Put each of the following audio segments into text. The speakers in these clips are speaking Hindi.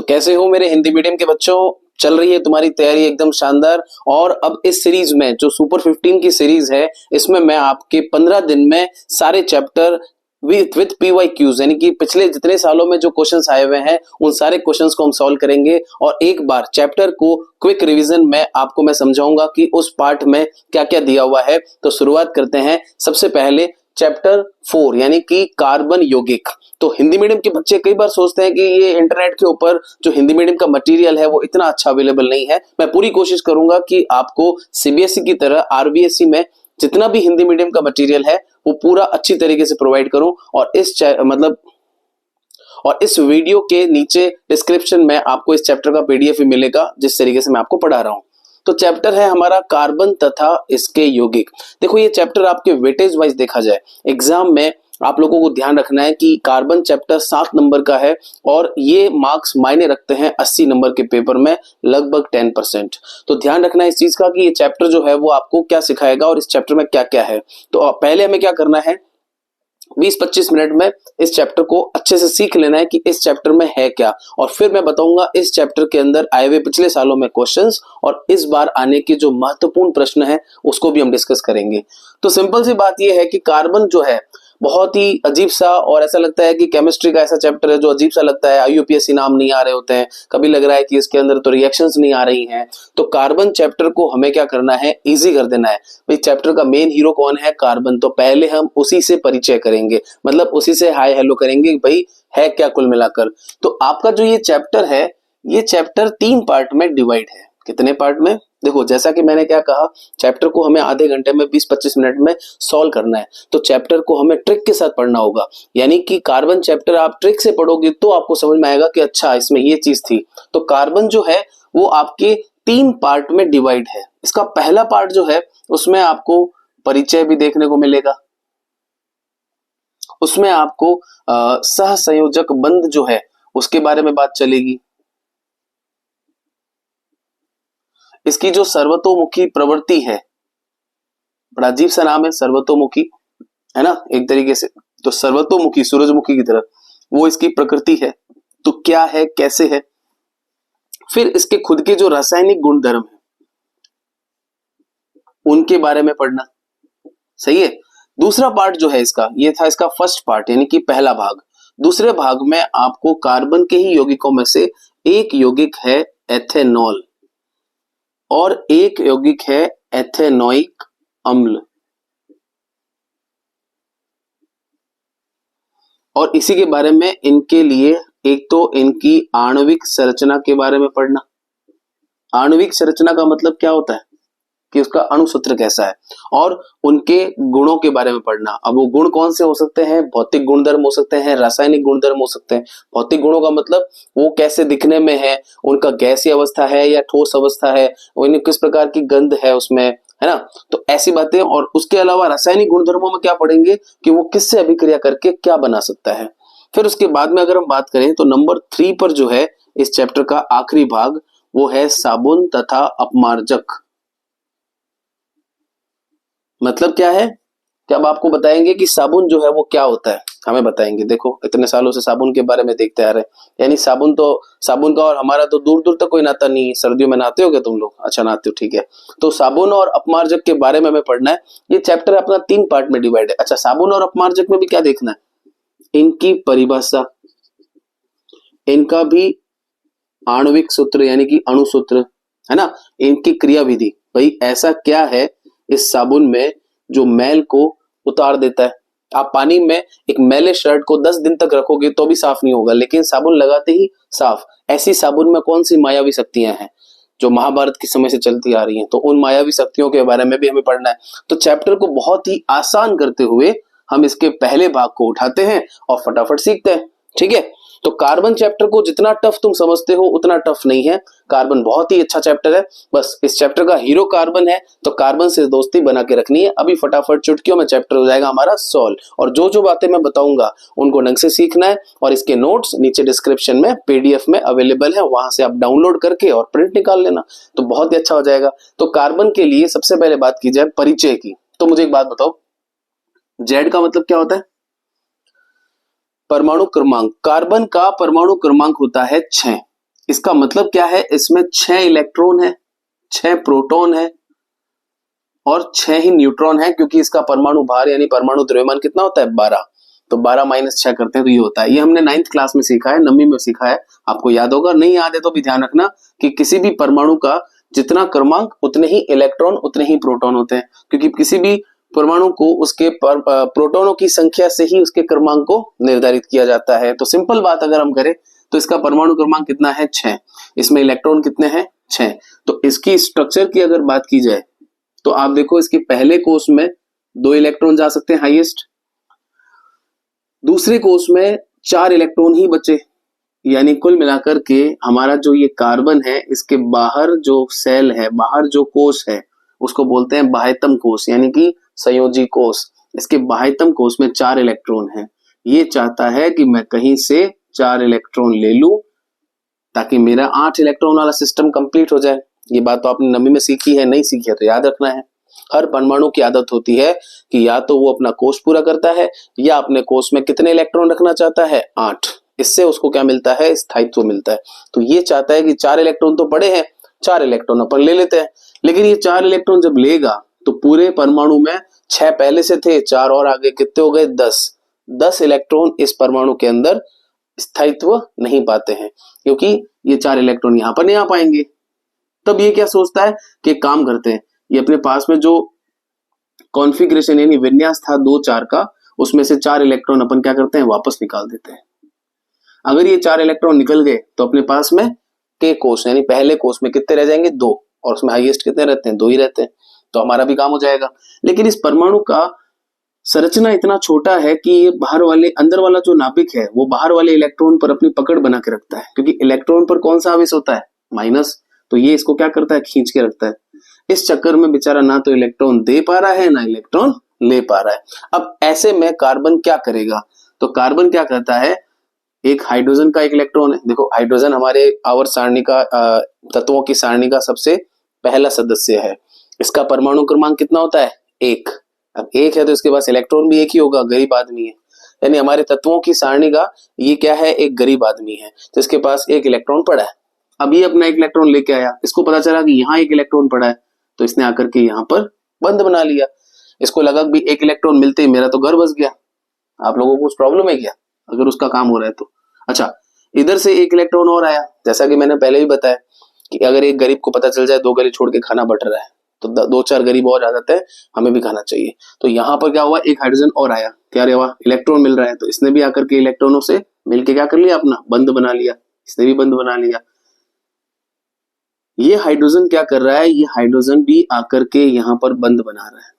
कैसे हो मेरे हिंदी मीडियम के बच्चों? चल रही है तुम्हारी तैयारी एकदम शानदार। और अब इस सीरीज में जो सुपर 15 की सीरीज है, इसमें मैं आपके 15 दिन में सारे चैप्टर विथ PYQs यानी कि पिछले जितने सालों में जो क्वेश्चंस आए हुए हैं उन सारे क्वेश्चंस को हम सॉल्व करेंगे। और एक बार चैप्टर को क्विक रिवीजन में आपको मैं समझाऊंगा कि उस पार्ट में क्या क्या दिया हुआ है। तो शुरुआत करते हैं सबसे पहले चैप्टर 4 यानी कि कार्बन यौगिक। तो हिंदी मीडियम के बच्चे कई बार सोचते हैं कि ये इंटरनेट के ऊपर जो हिंदी मीडियम का मटेरियल है वो इतना अच्छा अवेलेबल नहीं है। मैं पूरी कोशिश करूंगा कि आपको CBSE की तरह RBSE में जितना भी हिंदी मीडियम का मटेरियल है वो पूरा अच्छी तरीके से प्रोवाइड करूं। और इस वीडियो के नीचे डिस्क्रिप्शन में आपको इस चैप्टर का PDF भी मिलेगा जिस तरीके से मैं आपको पढ़ा रहा हूं। तो चैप्टर है हमारा कार्बन तथा इसके यौगिक। देखो ये चैप्टर आपके वेटेज वाइज देखा जाए एग्जाम में आप लोगों को ध्यान रखना है कि कार्बन चैप्टर 7 नंबर का है और ये मार्क्स मायने रखते हैं 80 नंबर के पेपर में लगभग 10%। तो ध्यान रखना है इस चीज का कि ये चैप्टर जो है वो आपको क्या सिखाएगा और इस चैप्टर में क्या क्या है। तो पहले हमें क्या करना है, 20-25 मिनट में इस चैप्टर को अच्छे से सीख लेना है कि इस चैप्टर में है क्या। और फिर मैं बताऊंगा इस चैप्टर के अंदर आए हुए पिछले सालों में क्वेश्चंस और इस बार आने के जो महत्वपूर्ण प्रश्न है उसको भी हम डिस्कस करेंगे। तो सिंपल सी बात यह है कि कार्बन जो है बहुत ही अजीब सा, और ऐसा लगता है कि केमिस्ट्री का ऐसा चैप्टर है जो अजीब सा लगता है। IUPAC नाम नहीं आ रहे होते हैं, कभी लग रहा है कि इसके अंदर तो रिएक्शंस नहीं आ रही हैं। तो कार्बन चैप्टर को हमें क्या करना है, इजी कर देना है। भाई चैप्टर का मेन हीरो कौन है, कार्बन। तो पहले हम उसी से परिचय करेंगे, मतलब उसी से हाय हेलो करेंगे, भाई है क्या कुल मिलाकर। तो आपका जो ये चैप्टर है, ये चैप्टर 3 पार्ट में डिवाइड है। कितने पार्ट में? देखो जैसा कि मैंने क्या कहा, चैप्टर को हमें आधे घंटे में 20-25 मिनट में सॉल्व करना है। तो चैप्टर को हमें ट्रिक के साथ पढ़ना होगा, यानी कि कार्बन चैप्टर आप ट्रिक से पढ़ोगे तो आपको समझ में आएगा कि अच्छा इसमें ये चीज थी। तो कार्बन जो है वो आपके 3 पार्ट में डिवाइड है। इसका पहला पार्ट जो है उसमें आपको परिचय भी देखने को मिलेगा, उसमें आपको सहसंयोजक बंध जो है उसके बारे में बात चलेगी। इसकी जो सर्वतोमुखी प्रवृत्ति है, बड़ा अजीब सा नाम है सर्वतोमुखी, है ना एक तरीके से। तो सर्वतोमुखी सूरजमुखी की तरह वो इसकी प्रकृति है। तो क्या है, कैसे है। फिर इसके खुद के जो रासायनिक गुणधर्म है उनके बारे में पढ़ना, सही है। दूसरा पार्ट जो है इसका, ये था इसका फर्स्ट पार्ट यानी कि पहला भाग। दूसरे भाग में आपको कार्बन के ही यौगिकों में से एक यौगिक है एथेनॉल और एक यौगिक है एथेनोइक अम्ल, और इसी के बारे में इनके लिए एक तो इनकी आणविक संरचना के बारे में पढ़ना। आणविक संरचना का मतलब क्या होता है कि उसका अणुसूत्र कैसा है, और उनके गुणों के बारे में पढ़ना। अब वो गुण कौन से हो सकते हैं, भौतिक गुणधर्म हो सकते हैं, रासायनिक गुणधर्म हो सकते हैं। भौतिक गुणों का मतलब वो कैसे दिखने में है, उनका गैसीय अवस्था है या ठोस अवस्था है, उन्हें किस प्रकार की गंध है उसमें, है ना। तो ऐसी बातें। और उसके अलावा रासायनिक गुणधर्मों में क्या पढ़ेंगे कि वो किससे अभिक्रिया करके क्या बना सकता है। फिर उसके बाद में अगर हम बात करें तो नंबर 3 पर जो है इस चैप्टर का आखिरी भाग वो है साबुन तथा अपमार्जक। मतलब क्या है कि अब आपको बताएंगे कि साबुन जो है वो क्या होता है, हमें बताएंगे। देखो इतने सालों से साबुन के बारे में देखते आ रहे हैं, यानी साबुन का और हमारा तो दूर दूर तक कोई नाता नहीं है। सर्दियों में नहाते हो क्या तुम लोग? अच्छा नहाते हो, ठीक है। तो साबुन और अपमार्जक के बारे में हमें पढ़ना है। ये चैप्टर अपना 3 पार्ट में डिवाइड है। अच्छा साबुन और अपमार्जक में भी क्या देखना है, इनकी परिभाषा, इनका भी आणविक सूत्र यानी कि अणुसूत्र, है ना, इनकी क्रियाविधि। भाई ऐसा क्या है इस साबुन में जो मैल को उतार देता है। आप पानी में एक मैले शर्ट को 10 दिन तक रखोगे तो भी साफ नहीं होगा, लेकिन साबुन लगाते ही साफ। ऐसी साबुन में कौन सी मायावी शक्तियां हैं जो महाभारत के समय से चलती आ रही हैं, तो उन मायावी शक्तियों के बारे में भी हमें पढ़ना है। तो चैप्टर को बहुत ही आसान करते हुए हम इसके पहले भाग को उठाते हैं और फटाफट सीखते हैं, ठीक है। तो कार्बन चैप्टर को जितना टफ तुम समझते हो उतना टफ नहीं है। कार्बन बहुत ही अच्छा चैप्टर है। बस इस चैप्टर का हीरो कार्बन है तो कार्बन से दोस्ती बना के रखनी है। अभी फटाफट चुटकियों में चैप्टर हो जाएगा हमारा सॉल्व। और जो जो बातें मैं बताऊंगा उनको ढंग से सीखना है। और इसके नोट्स नीचे डिस्क्रिप्शन में PDF में अवेलेबल है, वहां से आप डाउनलोड करके और प्रिंट निकाल लेना, तो बहुत ही अच्छा हो जाएगा। तो कार्बन के लिए सबसे पहले बात की जाए परिचय की, तो मुझे एक बात बताओ, जेड का मतलब क्या होता है? परमाणु क्रमांक। कार्बन का परमाणु क्रमांक होता है 6। इसका मतलब क्या है, इसमें 6 इलेक्ट्रॉन है, 6 प्रोटॉन है और 6 ही न्यूट्रॉन है, क्योंकि इसका परमाणु भार यानी परमाणु द्रव्यमान कितना होता है 12। तो 12 माइनस 6 करते हैं तो ये होता है। ये हमने 9th क्लास में सीखा है, 9वीं में सीखा है, आपको याद होगा। नहीं याद है तो भी ध्यान रखना कि किसी भी परमाणु का जितना क्रमांक उतने ही इलेक्ट्रॉन उतने ही प्रोटॉन होते हैं, क्योंकि किसी भी परमाणु को उसके प्रोटॉनों की संख्या से ही उसके क्रमांक को निर्धारित किया जाता है। तो सिंपल बात अगर हम करें तो इसका परमाणु क्रमांक कितना है 6, इसमें इलेक्ट्रॉन कितने हैं 6। तो इसकी स्ट्रक्चर की अगर बात की जाए तो आप देखो इसके पहले कोष में 2 इलेक्ट्रॉन जा सकते हैं हाईएस्ट, दूसरे कोष में 4 इलेक्ट्रॉन ही बचे, यानी कुल मिलाकर के हमारा जो ये कार्बन है इसके बाहर जो सेल है, बाहर जो कोष है उसको बोलते हैं बाह्यतम कोष यानी कि संयोजी कोष। इसके बाह्यतम कोष में 4 इलेक्ट्रॉन है। ये चाहता है कि मैं कहीं से 4 इलेक्ट्रॉन ले लूं ताकि मेरा 8 इलेक्ट्रॉन वाला सिस्टम कंप्लीट हो जाए। ये बात तो आपने 9वीं में सीखी है, नहीं सीखी है तो याद रखना है। हर परमाणु की आदत होती है कि या तो वो अपना कोष पूरा करता है या अपने कोष में कितने इलेक्ट्रॉन रखना चाहता है 8। इससे उसको क्या मिलता है, स्थायित्व मिलता है। तो ये चाहता है कि 4 इलेक्ट्रॉन तो बड़े हैं, 4 इलेक्ट्रॉन अपन ले लेते हैं, लेकिन ये 4 इलेक्ट्रॉन जब लेगा तो पूरे परमाणु में 6 पहले से थे, 4 और आगे कितने हो गए 10 इलेक्ट्रॉन इस परमाणु के अंदर स्थायित्व नहीं पाते हैं, क्योंकि ये 4 इलेक्ट्रॉन यहां पर नहीं आ पाएंगे। तब ये क्या सोचता है कि काम करते हैं, ये अपने पास में जो कॉन्फ़िगरेशन यानी विन्यास था 2-4 का, उसमें से 4 इलेक्ट्रॉन अपन क्या करते हैं वापस निकाल देते हैं। अगर ये 4 इलेक्ट्रॉन निकल गए तो अपने पास में के कोष यानी पहले कोष में कितने रह जाएंगे 2, और उसमें हाईएस्ट कितने रहते हैं 2 ही रहते हैं, तो हमारा भी काम हो जाएगा। लेकिन इस परमाणु का संरचना इतना छोटा है कि ये बाहर वाले अंदर वाला जो नाभिक है वो बाहर वाले इलेक्ट्रॉन पर अपनी पकड़ बना के रखता है, क्योंकि इलेक्ट्रॉन पर कौन सा आवेश होता है माइनस, तो ये इसको क्या करता है खींच के रखता है। इस चक्कर में बेचारा ना तो इलेक्ट्रॉन दे पा रहा है ना इलेक्ट्रॉन ले पा रहा है। अब ऐसे में कार्बन क्या करेगा, तो कार्बन क्या करता है, एक हाइड्रोजन का एक इलेक्ट्रॉन है। देखो हाइड्रोजन हमारे आवर्त सारणी का तत्वों की सारणी का सबसे पहला सदस्य है। इसका परमाणु क्रमांक कितना होता है 1। अब 1 है तो इसके पास इलेक्ट्रॉन भी 1 ही होगा, गरीब आदमी है, यानी हमारे तत्वों की सारणी का ये क्या है एक गरीब आदमी है, तो इसके पास 1 इलेक्ट्रॉन पड़ा है। अब ये अपना 1 इलेक्ट्रॉन लेके आया, इसको पता चला कि यहाँ 1 इलेक्ट्रॉन पड़ा है, तो इसने आकर के यहाँ पर बंद बना लिया। इसको लगा भी 1 इलेक्ट्रॉन मिलते ही मेरा तो घर बस गया। आप लोगों को कुछ प्रॉब्लम है क्या अगर उसका काम हो रहा है तो? अच्छा, इधर से 1 इलेक्ट्रॉन और आया, जैसा कि मैंने पहले भी बताया कि अगर एक गरीब को पता चल जाए 2 गली छोड़ के खाना बट रहा है तो 2-4 गरीब और आ जाते हैं, हमें भी खाना चाहिए। तो यहाँ पर क्या हुआ, 1 हाइड्रोजन और आया, क्या रे हुआ इलेक्ट्रॉन मिल रहा है, तो इसने भी आकर के इलेक्ट्रॉनों से मिलके क्या कर लिया अपना बंद बना लिया, इसने भी बंद बना लिया। ये हाइड्रोजन क्या कर रहा है, ये हाइड्रोजन भी आकर के यहाँ पर बंद बना रहा है।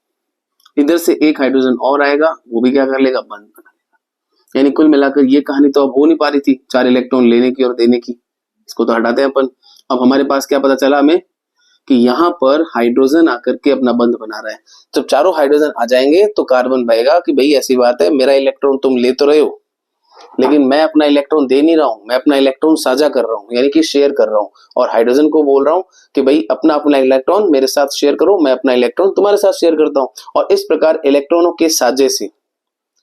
इधर से 1 हाइड्रोजन और आएगा, वो भी क्या कर लेगा बंद बना लेगा। यानी कुल मिलाकर ये कहानी तो अब हो नहीं पा रही थी 4 इलेक्ट्रॉन लेने की और देने की, इसको तो हटाते हैं अपन। अब हमारे पास क्या पता चला हमें कि यहाँ पर हाइड्रोजन आकर के अपना बंद बना रहा है। जब चारों हाइड्रोजन आ जाएंगे तो कार्बन भाएगा कि भाई ऐसी बात है, मेरा इलेक्ट्रॉन तुम ले तो रहे हो लेकिन मैं अपना इलेक्ट्रॉन दे नहीं रहा हूं, मैं अपना इलेक्ट्रॉन साझा कर रहा हूं यानी कि शेयर कर रहा हूं, और हाइड्रोजन को बोल रहा हूं कि भाई अपना अपना इलेक्ट्रॉन मेरे साथ शेयर करो, मैं अपना इलेक्ट्रॉन तुम्हारे साथ शेयर करता हूं। और इस प्रकार इलेक्ट्रॉनों के साझे से,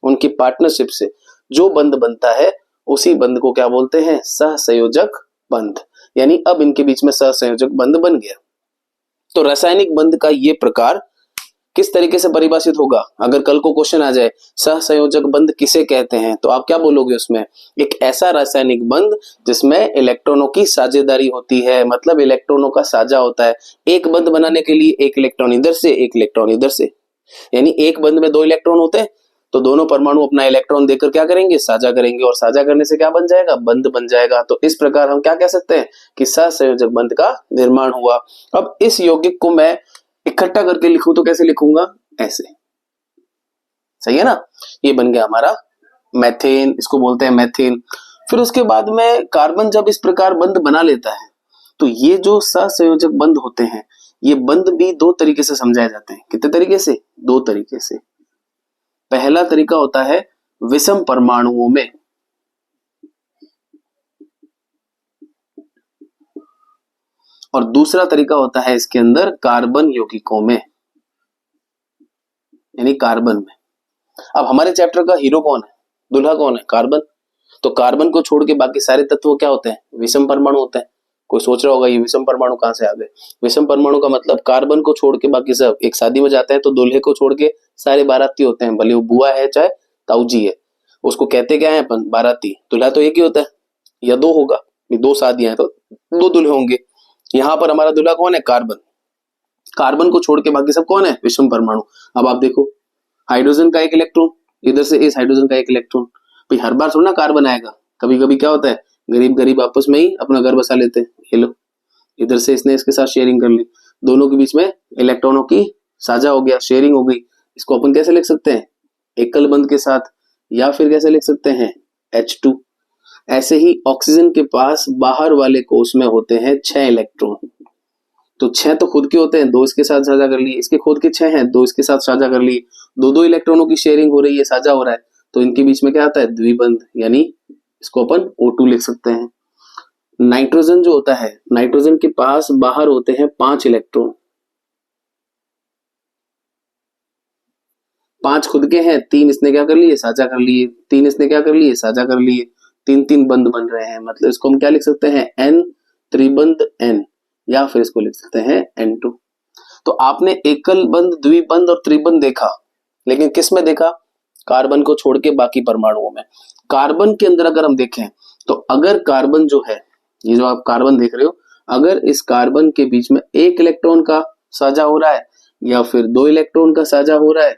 उनकी पार्टनरशिप से जो बंध बनता है उसी बंध को क्या बोलते हैं सहसंयोजक बंध, यानी अब इनके बीच में सहसंयोजक बंध बन गया। तो रासायनिक बंध का ये प्रकार किस तरीके से परिभाषित होगा, अगर कल को क्वेश्चन आ जाए सहसंयोजक बंध किसे कहते हैं, तो आप क्या बोलोगे उसमें, एक ऐसा रासायनिक बंध जिसमें इलेक्ट्रॉनों की साझेदारी होती है, मतलब इलेक्ट्रॉनों का साझा होता है। एक बंध बनाने के लिए 1 इलेक्ट्रॉन इधर से 1 इलेक्ट्रॉन इधर से, यानी एक बंध में 2 इलेक्ट्रॉन होते हैं, तो दोनों परमाणु अपना इलेक्ट्रॉन देकर क्या करेंगे साझा करेंगे, और साझा करने से क्या बन जाएगा बंध बन जाएगा। तो इस प्रकार हम क्या कह सकते हैं कि सहसंयोजक बंध का निर्माण हुआ। अब इस यौगिक को मैं इकट्ठा करके लिखूं तो कैसे लिखूंगा, ऐसे, सही है ना। ये बन गया हमारा मेथेन, इसको बोलते हैं मेथेन। फिर उसके बाद में कार्बन जब इस प्रकार बंध बना लेता है तो ये जो सहसंयोजक बंध होते हैं ये बंध भी 2 तरीके से समझाए जाते हैं। कितने तरीके से, 2 तरीके से। पहला तरीका होता है विषम परमाणुओं में, और दूसरा तरीका होता है इसके अंदर कार्बन यौगिकों में, यानी कार्बन में। अब हमारे चैप्टर का हीरो कौन है, दूल्हा कौन है, कार्बन। तो कार्बन को छोड़ के बाकी सारे तत्व क्या होते हैं विषम परमाणु होते हैं। कोई सोच रहा होगा ये विषम परमाणु कहाँ से आ गए। विषम परमाणु का मतलब कार्बन को छोड़ के बाकी सब, एक शादी में जाते हैं तो दूल्हे को छोड़ के सारे बाराती होते हैं, भले वो बुआ है चाहे ताऊजी है, उसको कहते क्या है अपन, बाराती। दूल्हा तो एक ही होता है या दो होगा, दो शादियां हैं तो दो दूल्हे होंगे। यहाँ पर हमारा दूल्हा कौन है, कार्बन। कार्बन को छोड़ के बाकी सब कौन है, विषम परमाणु। अब आप देखो हाइड्रोजन का एक इलेक्ट्रॉन, इधर से इस हाइड्रोजन का एक इलेक्ट्रॉन, भाई हर बार थोड़ा ना कार्बन आएगा, कभी कभी क्या होता है गरीब गरीब आपस में ही अपना घर बसा लेते हैं। ये लो इधर से इसने इसके साथ शेयरिंग कर ली, दोनों के बीच में इलेक्ट्रॉनों की साझा हो गया, शेयरिंग हो गई। इसको अपन कैसे लिख सकते हैं, एकल बंध के साथ, या फिर कैसे लिख सकते हैं H2। ऐसे ही ऑक्सीजन के पास बाहर वाले कोष में होते हैं 6 इलेक्ट्रॉन, तो 6 तो खुद के होते हैं, 2 इसके साथ साझा कर लिए, इसके खुद के 6 हैं, 2 इसके साथ साझा कर लिए, दो इलेक्ट्रॉनों की शेयरिंग हो रही है, साझा हो रहा है, तो इनके बीच में क्या आता है, द्विबंध, यानी इसको अपन O2 लिख सकते हैं। नाइट्रोजन जो होता है, नाइट्रोजन के पास बाहर होते हैं 5 इलेक्ट्रॉन, 5 खुद के हैं, 3 इसने क्या कर लिए, साझा कर लिए, 3 इसने क्या कर लिए, साझा कर लिए, 3 बंध बन रहे हैं। मतलब इसको हम क्या लिख सकते हैं, N त्रिबंध N, या फिर इसको लिख सकते हैं N2। तो आपने एकल बंध, द्विबंध और त्रिबंध देखा, लेकिन किस में देखा, कार्बन को छोड़ के बाकी परमाणुओं में। कार्बन के अंदर अगर हम देखें तो अगर कार्बन जो है, ये जो आप कार्बन देख रहे हो, अगर इस कार्बन के बीच में 1 इलेक्ट्रॉन का साझा हो रहा है, या फिर 2 इलेक्ट्रॉन का साझा हो रहा है,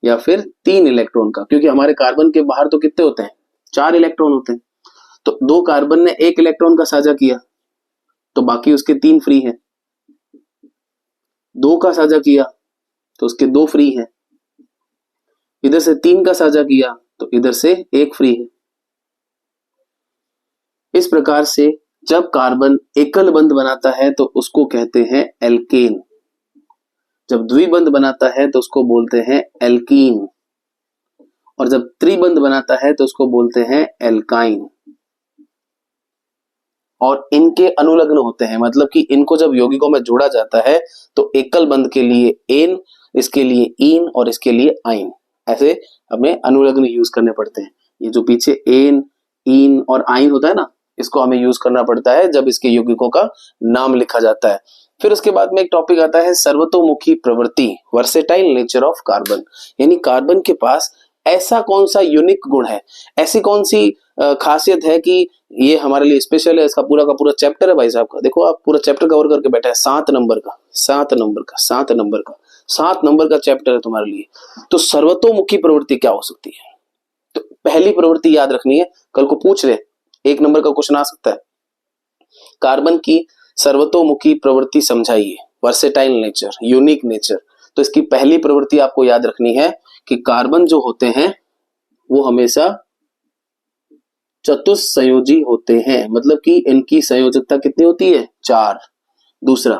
या फिर 3 इलेक्ट्रॉन का, क्योंकि हमारे कार्बन के बाहर तो कितने होते हैं, 4 इलेक्ट्रॉन होते हैं, तो 2 कार्बन ने 1 इलेक्ट्रॉन का साझा किया तो बाकी उसके 3 फ्री हैं, 2 का साझा किया तो उसके 2 फ्री हैं, इधर से 3 का साझा किया तो इधर से 1 फ्री है। इस प्रकार से जब कार्बन एकल बंध बनाता है तो उसको कहते हैं एल्केन, जब द्विबंध बनाता है तो उसको बोलते हैं एल्कीन, और जब त्रिबंध बनाता है तो उसको बोलते हैं एल्काइन। और इनके अनुलग्न होते हैं, मतलब कि इनको जब यौगिकों में जोड़ा जाता है तो एकल बंध के लिए एन, इसके लिए ईन और इसके लिए आइन, ऐसे हमें अनुलग्न यूज करने पड़ते हैं। ये जो पीछे एन, ईन और आइन होता है ना, इसको हमें यूज करना पड़ता है जब इसके यौगिकों का नाम लिखा जाता है। फिर उसके बाद में एक टॉपिक आता है सर्वतोमुखी प्रवृत्ति, वर्सेटाइल नेचर ऑफ कार्बन, यानी कार्बन के पास ऐसा कौन सा यूनिक गुण है, ऐसी कौन सी खासियत है कि ये हमारे लिए स्पेशल है। इसका पूरा का पूरा चैप्टर है भाई साहब का, देखो आप पूरा चैप्टर कवर करके बैठे हैं, 7 नंबर का, 7 नंबर का, 7 नंबर का, 7 नंबर का चैप्टर है तुम्हारे लिए। तो सर्वतोमुखी प्रवृत्ति क्या हो सकती है, तो पहली प्रवृत्ति याद रखनी है, कल को पूछ रहे 1 नंबर का क्वेश्चन आ सकता है, कार्बन की सर्वतोमुखी प्रवृत्ति समझाइए, वर्सेटाइल नेचर, यूनिक नेचर। तो इसकी पहली प्रवृत्ति आपको याद रखनी है कि कार्बन जो होते हैं वो हमेशा चतुस्संयोजी होते हैं, मतलब कि इनकी संयोजकता कितनी होती है, 4। दूसरा,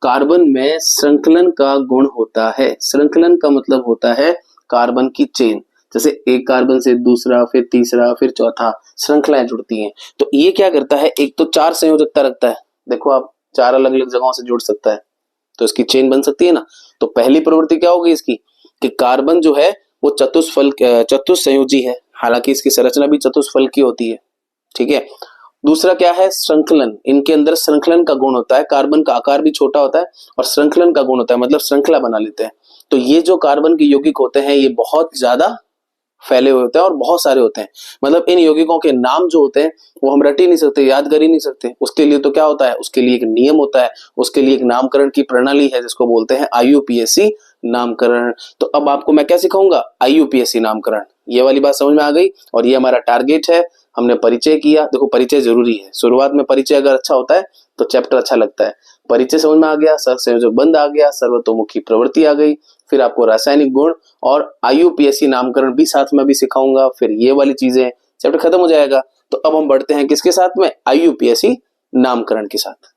कार्बन में श्रृंखलन का गुण होता है, श्रृंखलन का मतलब होता है कार्बन की चेन, जैसे एक कार्बन से दूसरा, फिर तीसरा, फिर चौथा, श्रृंखलाएं जुड़ती हैं। तो ये क्या करता है, एक तो 4 संयोजकता रखता है, देखो आप 4 अलग अलग जगहों से जुड़ सकता है, तो इसकी चेन बन सकती है ना। तो पहली प्रवृत्ति क्या होगी इसकी, कि कार्बन जो है वो चतुस्संयोजी है, हालांकि इसकी संरचना भी चतुष्फल की होती है, ठीक है। दूसरा क्या है, श्रृंखलन, इनके अंदर श्रृंखलन का गुण होता है, कार्बन का आकार भी छोटा होता है और श्रृंखलन का गुण होता है, मतलब श्रृंखला बना लेते हैं। तो ये जो कार्बन के यौगिक होते हैं ये बहुत ज्यादा फैले हुए होते हैं और बहुत सारे होते हैं, मतलब इन यौगिकों के नाम जो होते हैं वो हम रट ही नहीं सकते, याद कर ही नहीं सकते। उसके लिए तो क्या होता है, उसके लिए एक नियम होता है, उसके लिए एक नामकरण की प्रणाली है जिसको बोलते हैं IUPAC नामकरण। तो अब आपको मैं क्या सिखाऊंगा, IUPAC नामकरण। ये वाली बात समझ में आ गई, और ये हमारा टारगेट है। हमने परिचय किया, देखो परिचय जरूरी है, शुरुआत में परिचय अगर अच्छा होता है तो चैप्टर अच्छा लगता है। परिचय समझ में आ गया, सहसंयोजक बंध आ गया, सर्वतोमुखी प्रवृत्ति आ गई, फिर आपको रासायनिक गुण और IUPAC नामकरण भी साथ में भी सिखाऊंगा, फिर ये वाली चीजें, चैप्टर खत्म हो जाएगा। तो अब हम बढ़ते हैं किसके साथ में, IUPAC नामकरण के साथ।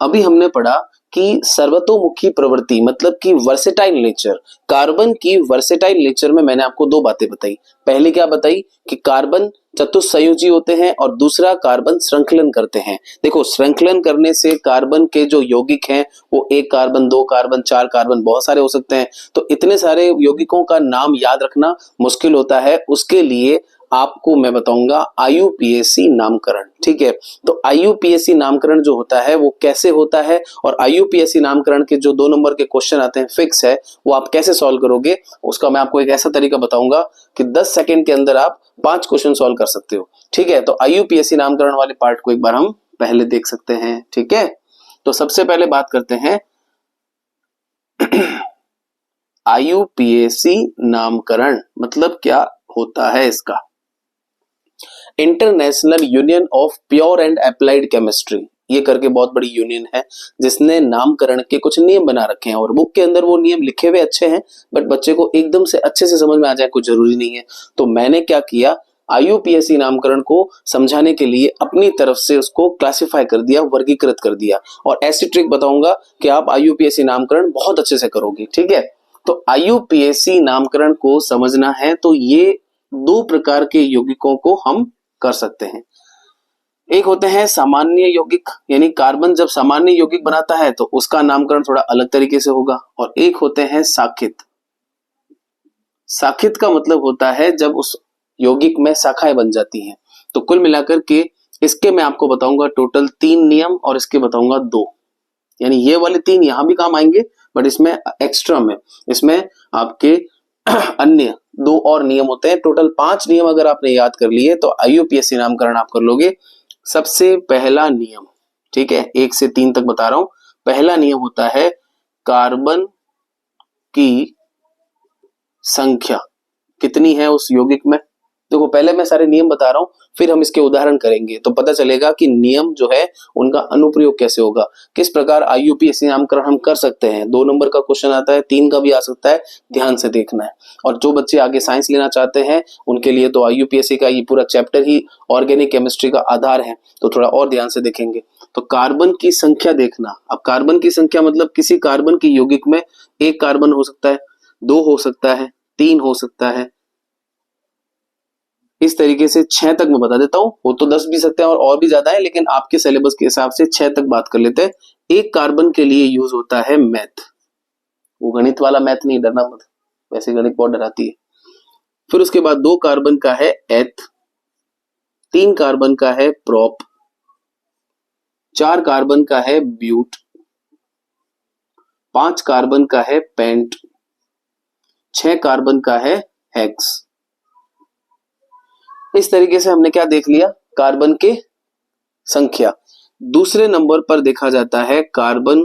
अभी हमने पढ़ा कि सर्वतोमुखी प्रवृत्ति मतलब कि वर्सेटाइल नेचर, कार्बन की वर्सेटाइल नेचर में मैंने आपको 2 बातें बताई। पहली क्या बताई कि कार्बन चतुस्संयोजी होते हैं, और दूसरा कार्बन श्रृंखलन करते हैं। देखो श्रृंखलन करने से कार्बन के जो यौगिक हैं वो 1 कार्बन, 2 कार्बन, 4 कार्बन, बहुत सारे हो सकते हैं। तो इतने सारे यौगिकों का नाम याद रखना मुश्किल होता है, उसके लिए आपको मैं बताऊंगा आईयूपीएसी नामकरण। ठीक है, तो आईयूपीएसी नामकरण जो होता है वो कैसे होता है, और आईयूपीएसी नामकरण के जो 2 नंबर के क्वेश्चन आते हैं फिक्स है, वो आप कैसे सॉल्व करोगे, उसका मैं आपको एक ऐसा तरीका बताऊंगा कि 10 सेकंड के अंदर आप 5 क्वेश्चन सॉल्व कर सकते हो। ठीक है, तो आईयूपीएसी नामकरण वाले पार्ट को एक बार हम पहले देख सकते हैं। ठीक है, तो सबसे पहले बात करते हैं आईयूपीएसी नामकरण मतलब क्या होता है इसका। International union of pure and applied chemistry, ये करके बहुत बड़ी यूनियन है जिसने नामकरण के कुछ नियम बना रखे हैं, और बुक के अंदर वो नियम लिखे हुए अच्छे हैं, बट बच्चे को एकदम से अच्छे से समझ में आ जाए कुछ जरूरी नहीं है। तो मैंने क्या किया, आईयूपीएसी नामकरण को समझाने के लिए अपनी तरफ से उसको क्लासिफाई कर दिया, वर्गीकृत कर दिया, और ऐसी ट्रिक बताऊंगा कि आप आईयूपीएसी नामकरण बहुत अच्छे से करोगे। ठीक है, तो आईयूपीएसी नामकरण को समझना है तो ये 2 प्रकार के यौगिकों को हम कर सकते हैं। एक होते हैं सामान्य यौगिक, यानी कार्बन जब सामान्य यौगिक बनाता है तो उसका नामकरण थोड़ा अलग तरीके से होगा, और एक होते हैं साखित। साखित का मतलब होता है जब उस यौगिक में शाखाएं बन जाती हैं। तो कुल मिलाकर के इसके मैं आपको बताऊंगा टोटल 3 नियम, और इसके बताऊंगा 2, यानी ये वाले 3 यहां भी काम आएंगे, बट इसमें एक्स्ट्रा में इसमें आपके अन्य 2 और नियम होते हैं। टोटल 5 नियम अगर आपने याद कर लिए तो आईयूपीएसी नामकरण आप कर लोगे। सबसे पहला नियम, ठीक है, 1 से 3 तक बता रहा हूं। पहला नियम होता है कार्बन की संख्या कितनी है उस यौगिक में। देखो पहले मैं सारे नियम बता रहा हूं, फिर हम इसके उदाहरण करेंगे तो पता चलेगा कि नियम जो है उनका अनुप्रयोग कैसे होगा, किस प्रकार आईयूपीएसी नामकरण हम कर सकते हैं। 2 नंबर का क्वेश्चन आता है, 3 का भी आ सकता है, ध्यान से देखना है। और जो बच्चे आगे साइंस लेना चाहते हैं उनके लिए तो आईयूपीएसी का ये पूरा चैप्टर ही ऑर्गेनिक केमिस्ट्री का आधार है, तो थोड़ा और ध्यान से देखेंगे। तो कार्बन की संख्या देखना। अब कार्बन की संख्या मतलब किसी कार्बन की यौगिक में 1 कार्बन हो सकता है, 2 हो सकता है, 3 हो सकता है, इस तरीके से 6 तक मैं बता देता हूं। वो तो 10 भी सकते हैं और भी ज्यादा है, लेकिन आपके सिलेबस के हिसाब से 6 तक बात कर लेते हैं। 1 कार्बन के लिए यूज होता है मैथ, वो गणित वाला मैथ नहीं, डरना मत, वैसे गणित बहुत डराती है। फिर उसके बाद 2 कार्बन का है एथ, 3 कार्बन का है प्रोप, 4 कार्बन का है ब्यूट, 5 कार्बन का है पेंट, 6 कार्बन का है हेक्स। इस तरीके से हमने क्या देख लिया, कार्बन के संख्या। दूसरे नंबर पर देखा जाता है कार्बन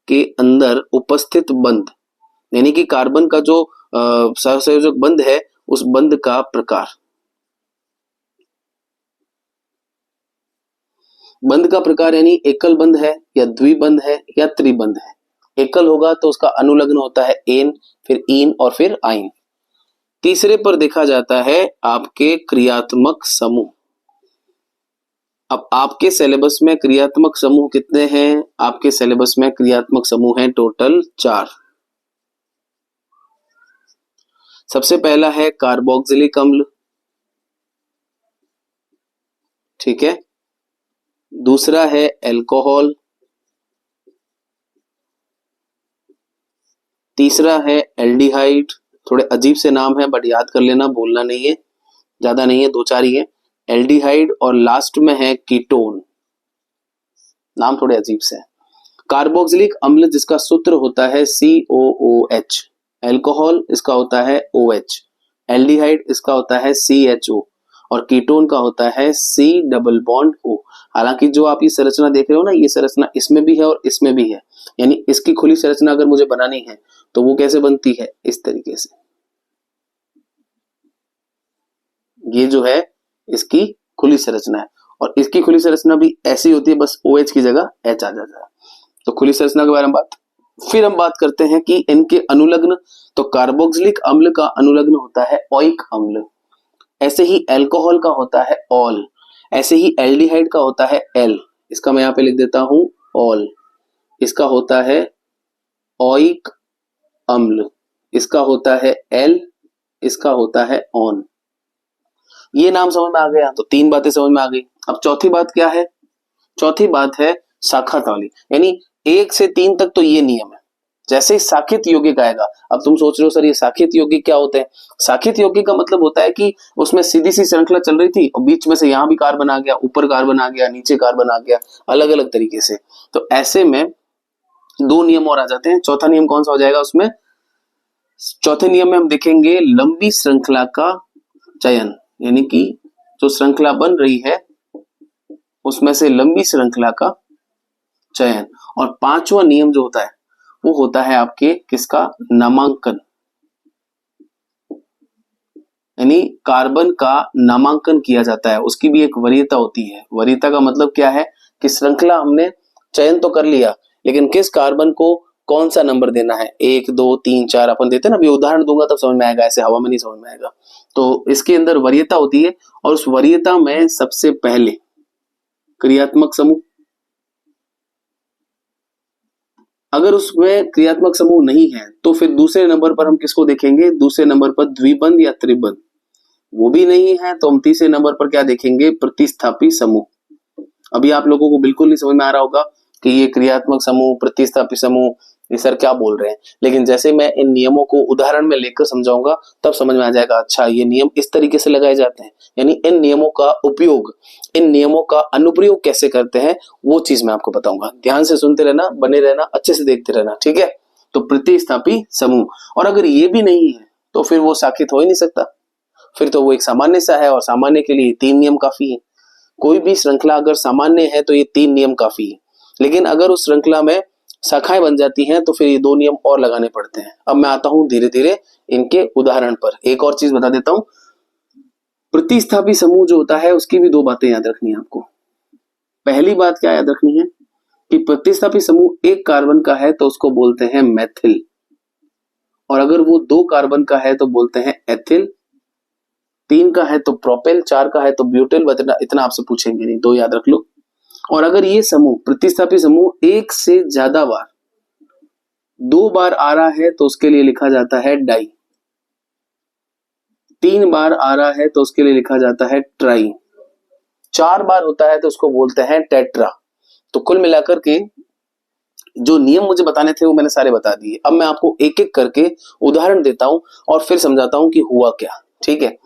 के अंदर उपस्थित बंध, यानी कि कार्बन का जो सहसंयोजक बंध है उस बंध का प्रकार। बंध का प्रकार यानी एकल बंध है या द्विबंध है या त्रिबंध है। एकल होगा तो उसका अनुलग्न होता है एन, फिर इन और फिर आइन। तीसरे पर देखा जाता है आपके क्रियात्मक समूह। अब आपके सिलेबस में क्रियात्मक समूह कितने हैं, आपके सिलेबस में क्रियात्मक समूह हैं टोटल 4। सबसे पहला है कार्बोक्सिलिक अम्ल, ठीक है। दूसरा है अल्कोहल, तीसरा है एल्डिहाइड, थोड़े अजीब से नाम है बट याद कर लेना, बोलना नहीं है, ज्यादा नहीं है, 2-4 ही है, एल्डिहाइड। और लास्ट में है कीटोन, नाम थोड़े अजीब से है। कार्बोक्सिलिक अम्ल जिसका सूत्र होता है COOH, अल्कोहल इसका होता है OH, एल्डिहाइड इसका होता है CHO, और कीटोन का होता है C डबल बॉन्ड O। हालांकि जो आप ये संरचना देख रहे हो ना, ये संरचना इसमें भी है और इसमें भी है, यानी इसकी खुली संरचना अगर मुझे बनानी है तो वो कैसे बनती है, इस तरीके से। ये जो है इसकी खुली संरचना है, और इसकी खुली संरचना भी ऐसी होती है, बस OH की जगह H आ जाता है। तो खुली संरचना के बारे में बात। फिर हम बात करते हैं कि इनके अनुलग्न। तो कार्बोक्सिलिक अम्ल का अनुलग्न होता है ओइक अम्ल, ऐसे ही अल्कोहल का होता है ऑल, ऐसे ही एल्डिहाइड का होता है एल, इसका मैं यहां पे लिख देता हूं ऑल, इसका होता है ओइक अम्ल, इसका होता है एल, इसका होता है ऑन। ये नाम समझ में आ गया, तो 3 बातें समझ में आ गई। अब चौथी बात क्या है, चौथी बात है शाखा वाली, यानी 1 से 3 तक तो ये नियम है, जैसे ही साकेत यौगिक आएगा, अब तुम सोच रहे हो सर ये साकेत यौगिक क्या होते हैं? साकेत यौगिक का मतलब होता है कि उसमें सीधी सी श्रृंखला चल रही थी और बीच में से यहाँ भी कार्बन आ गया, ऊपर कार्बन आ गया, नीचे कार्बन आ गया, अलग अलग तरीके से। तो ऐसे में दो नियम और आ जाते हैं। चौथा नियम कौन सा हो जाएगा उसमें? चौथे नियम में हम देखेंगे लंबी श्रृंखला का चयन, यानी कि जो श्रृंखला बन रही है उसमें से लंबी श्रृंखला का चयन। और पांचवा नियम जो होता है वो होता है आपके किसका? नामांकन, यानी कार्बन का नामांकन किया जाता है। उसकी भी एक वरीयता होती है। वरीयता का मतलब क्या है कि श्रृंखला हमने चयन तो कर लिया, लेकिन किस कार्बन को कौन सा नंबर देना है, 1 2 3 4 अपन देते हैं ना। अभी उदाहरण दूंगा तब समझ में आएगा, ऐसे हवा में नहीं समझ में आएगा। तो इसके अंदर वरीयता होती है और उस वरीयता में सबसे पहले क्रियात्मक समूह, अगर उसमें क्रियात्मक समूह नहीं है तो फिर दूसरे नंबर पर हम किसको देखेंगे? दूसरे नंबर पर द्विबंध या त्रिबंध। वो भी नहीं है तो हम तीसरे नंबर पर क्या देखेंगे? प्रतिस्थापी समूह। अभी आप लोगों को बिल्कुल नहीं समझ में आ रहा होगा कि ये क्रियात्मक समूह, प्रतिस्थापी समूह, ये सर क्या बोल रहे हैं, लेकिन जैसे मैं इन नियमों को उदाहरण में लेकर समझाऊंगा तब समझ में आ जाएगा, अच्छा ये नियम इस तरीके से लगाए जाते हैं। यानी इन नियमों का उपयोग, इन नियमों का अनुप्रयोग कैसे करते हैं वो चीज मैं आपको बताऊंगा। ध्यान से सुनते रहना, बने रहना, अच्छे से देखते रहना, ठीक है? तो प्रतिस्थापी समूह, और अगर ये भी नहीं है तो फिर वो साकित हो ही नहीं सकता, फिर तो वो एक सामान्य सा है और सामान्य के लिए 3 नियम काफी है। कोई भी श्रृंखला अगर सामान्य है तो ये 3 नियम काफी है, लेकिन अगर उस श्रृंखला में शाखाएं बन जाती हैं तो फिर ये 2 नियम और लगाने पड़ते हैं। अब मैं आता हूं धीरे धीरे इनके उदाहरण पर। एक और चीज बता देता हूं, प्रतिस्थापी समूह जो होता है उसकी भी 2 बातें याद रखनी है आपको। पहली बात क्या याद रखनी है कि प्रतिस्थापी समूह 1 कार्बन का है तो उसको बोलते हैं मैथिल, और अगर वो 2 कार्बन का है तो बोलते हैं एथिल, 3 का है तो प्रोपेल, 4 का है तो ब्यूटेल। इतना आपसे पूछेंगे नहीं, 2 याद रख लो। और अगर ये समूह, प्रतिस्थापी समूह 1 से ज्यादा बार, 2 बार आ रहा है तो उसके लिए लिखा जाता है डाई, 3 बार आ रहा है तो उसके लिए लिखा जाता है ट्राई, 4 बार होता है तो उसको बोलते हैं टेट्रा। तो कुल मिलाकर के जो नियम मुझे बताने थे वो मैंने सारे बता दिए। अब मैं आपको एक एक करके उदाहरण देता हूं और फिर समझाता हूं कि हुआ क्या, ठीक है?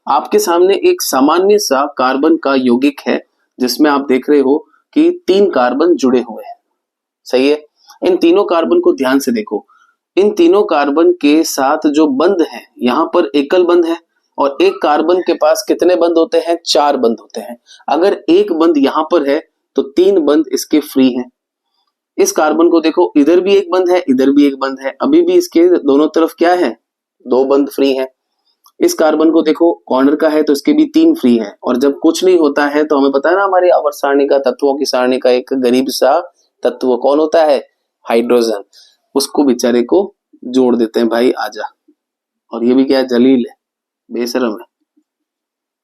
आपके सामने एक सामान्य सा कार्बन का यौगिक है जिसमें आप देख रहे हो कि 3 कार्बन जुड़े हुए हैं, सही है? इन तीनों कार्बन को ध्यान से देखो। इन तीनों कार्बन के साथ जो बंध है, यहां पर एकल बंध है, और एक कार्बन के पास कितने बंध होते हैं? 4 बंध होते हैं। अगर एक बंध यहां पर है तो 3 बंध इसके फ्री हैं। इस कार्बन को देखो, इधर भी एक बंध है, इधर भी एक बंध है, अभी भी इसके दोनों तरफ क्या है? 2 बंध फ्री हैं। इस कार्बन को देखो, कॉर्नर का है तो इसके भी 3 फ्री है। और जब कुछ नहीं होता है तो हमें पता है ना, हमारी आवर्त सारणी का, तत्वों की सारणी का एक गरीब सा तत्व कौन होता है? हाइड्रोजन। उसको बेचारे को जोड़ देते हैं, भाई आजा। और ये भी क्या है? जलील है, बेशरम है,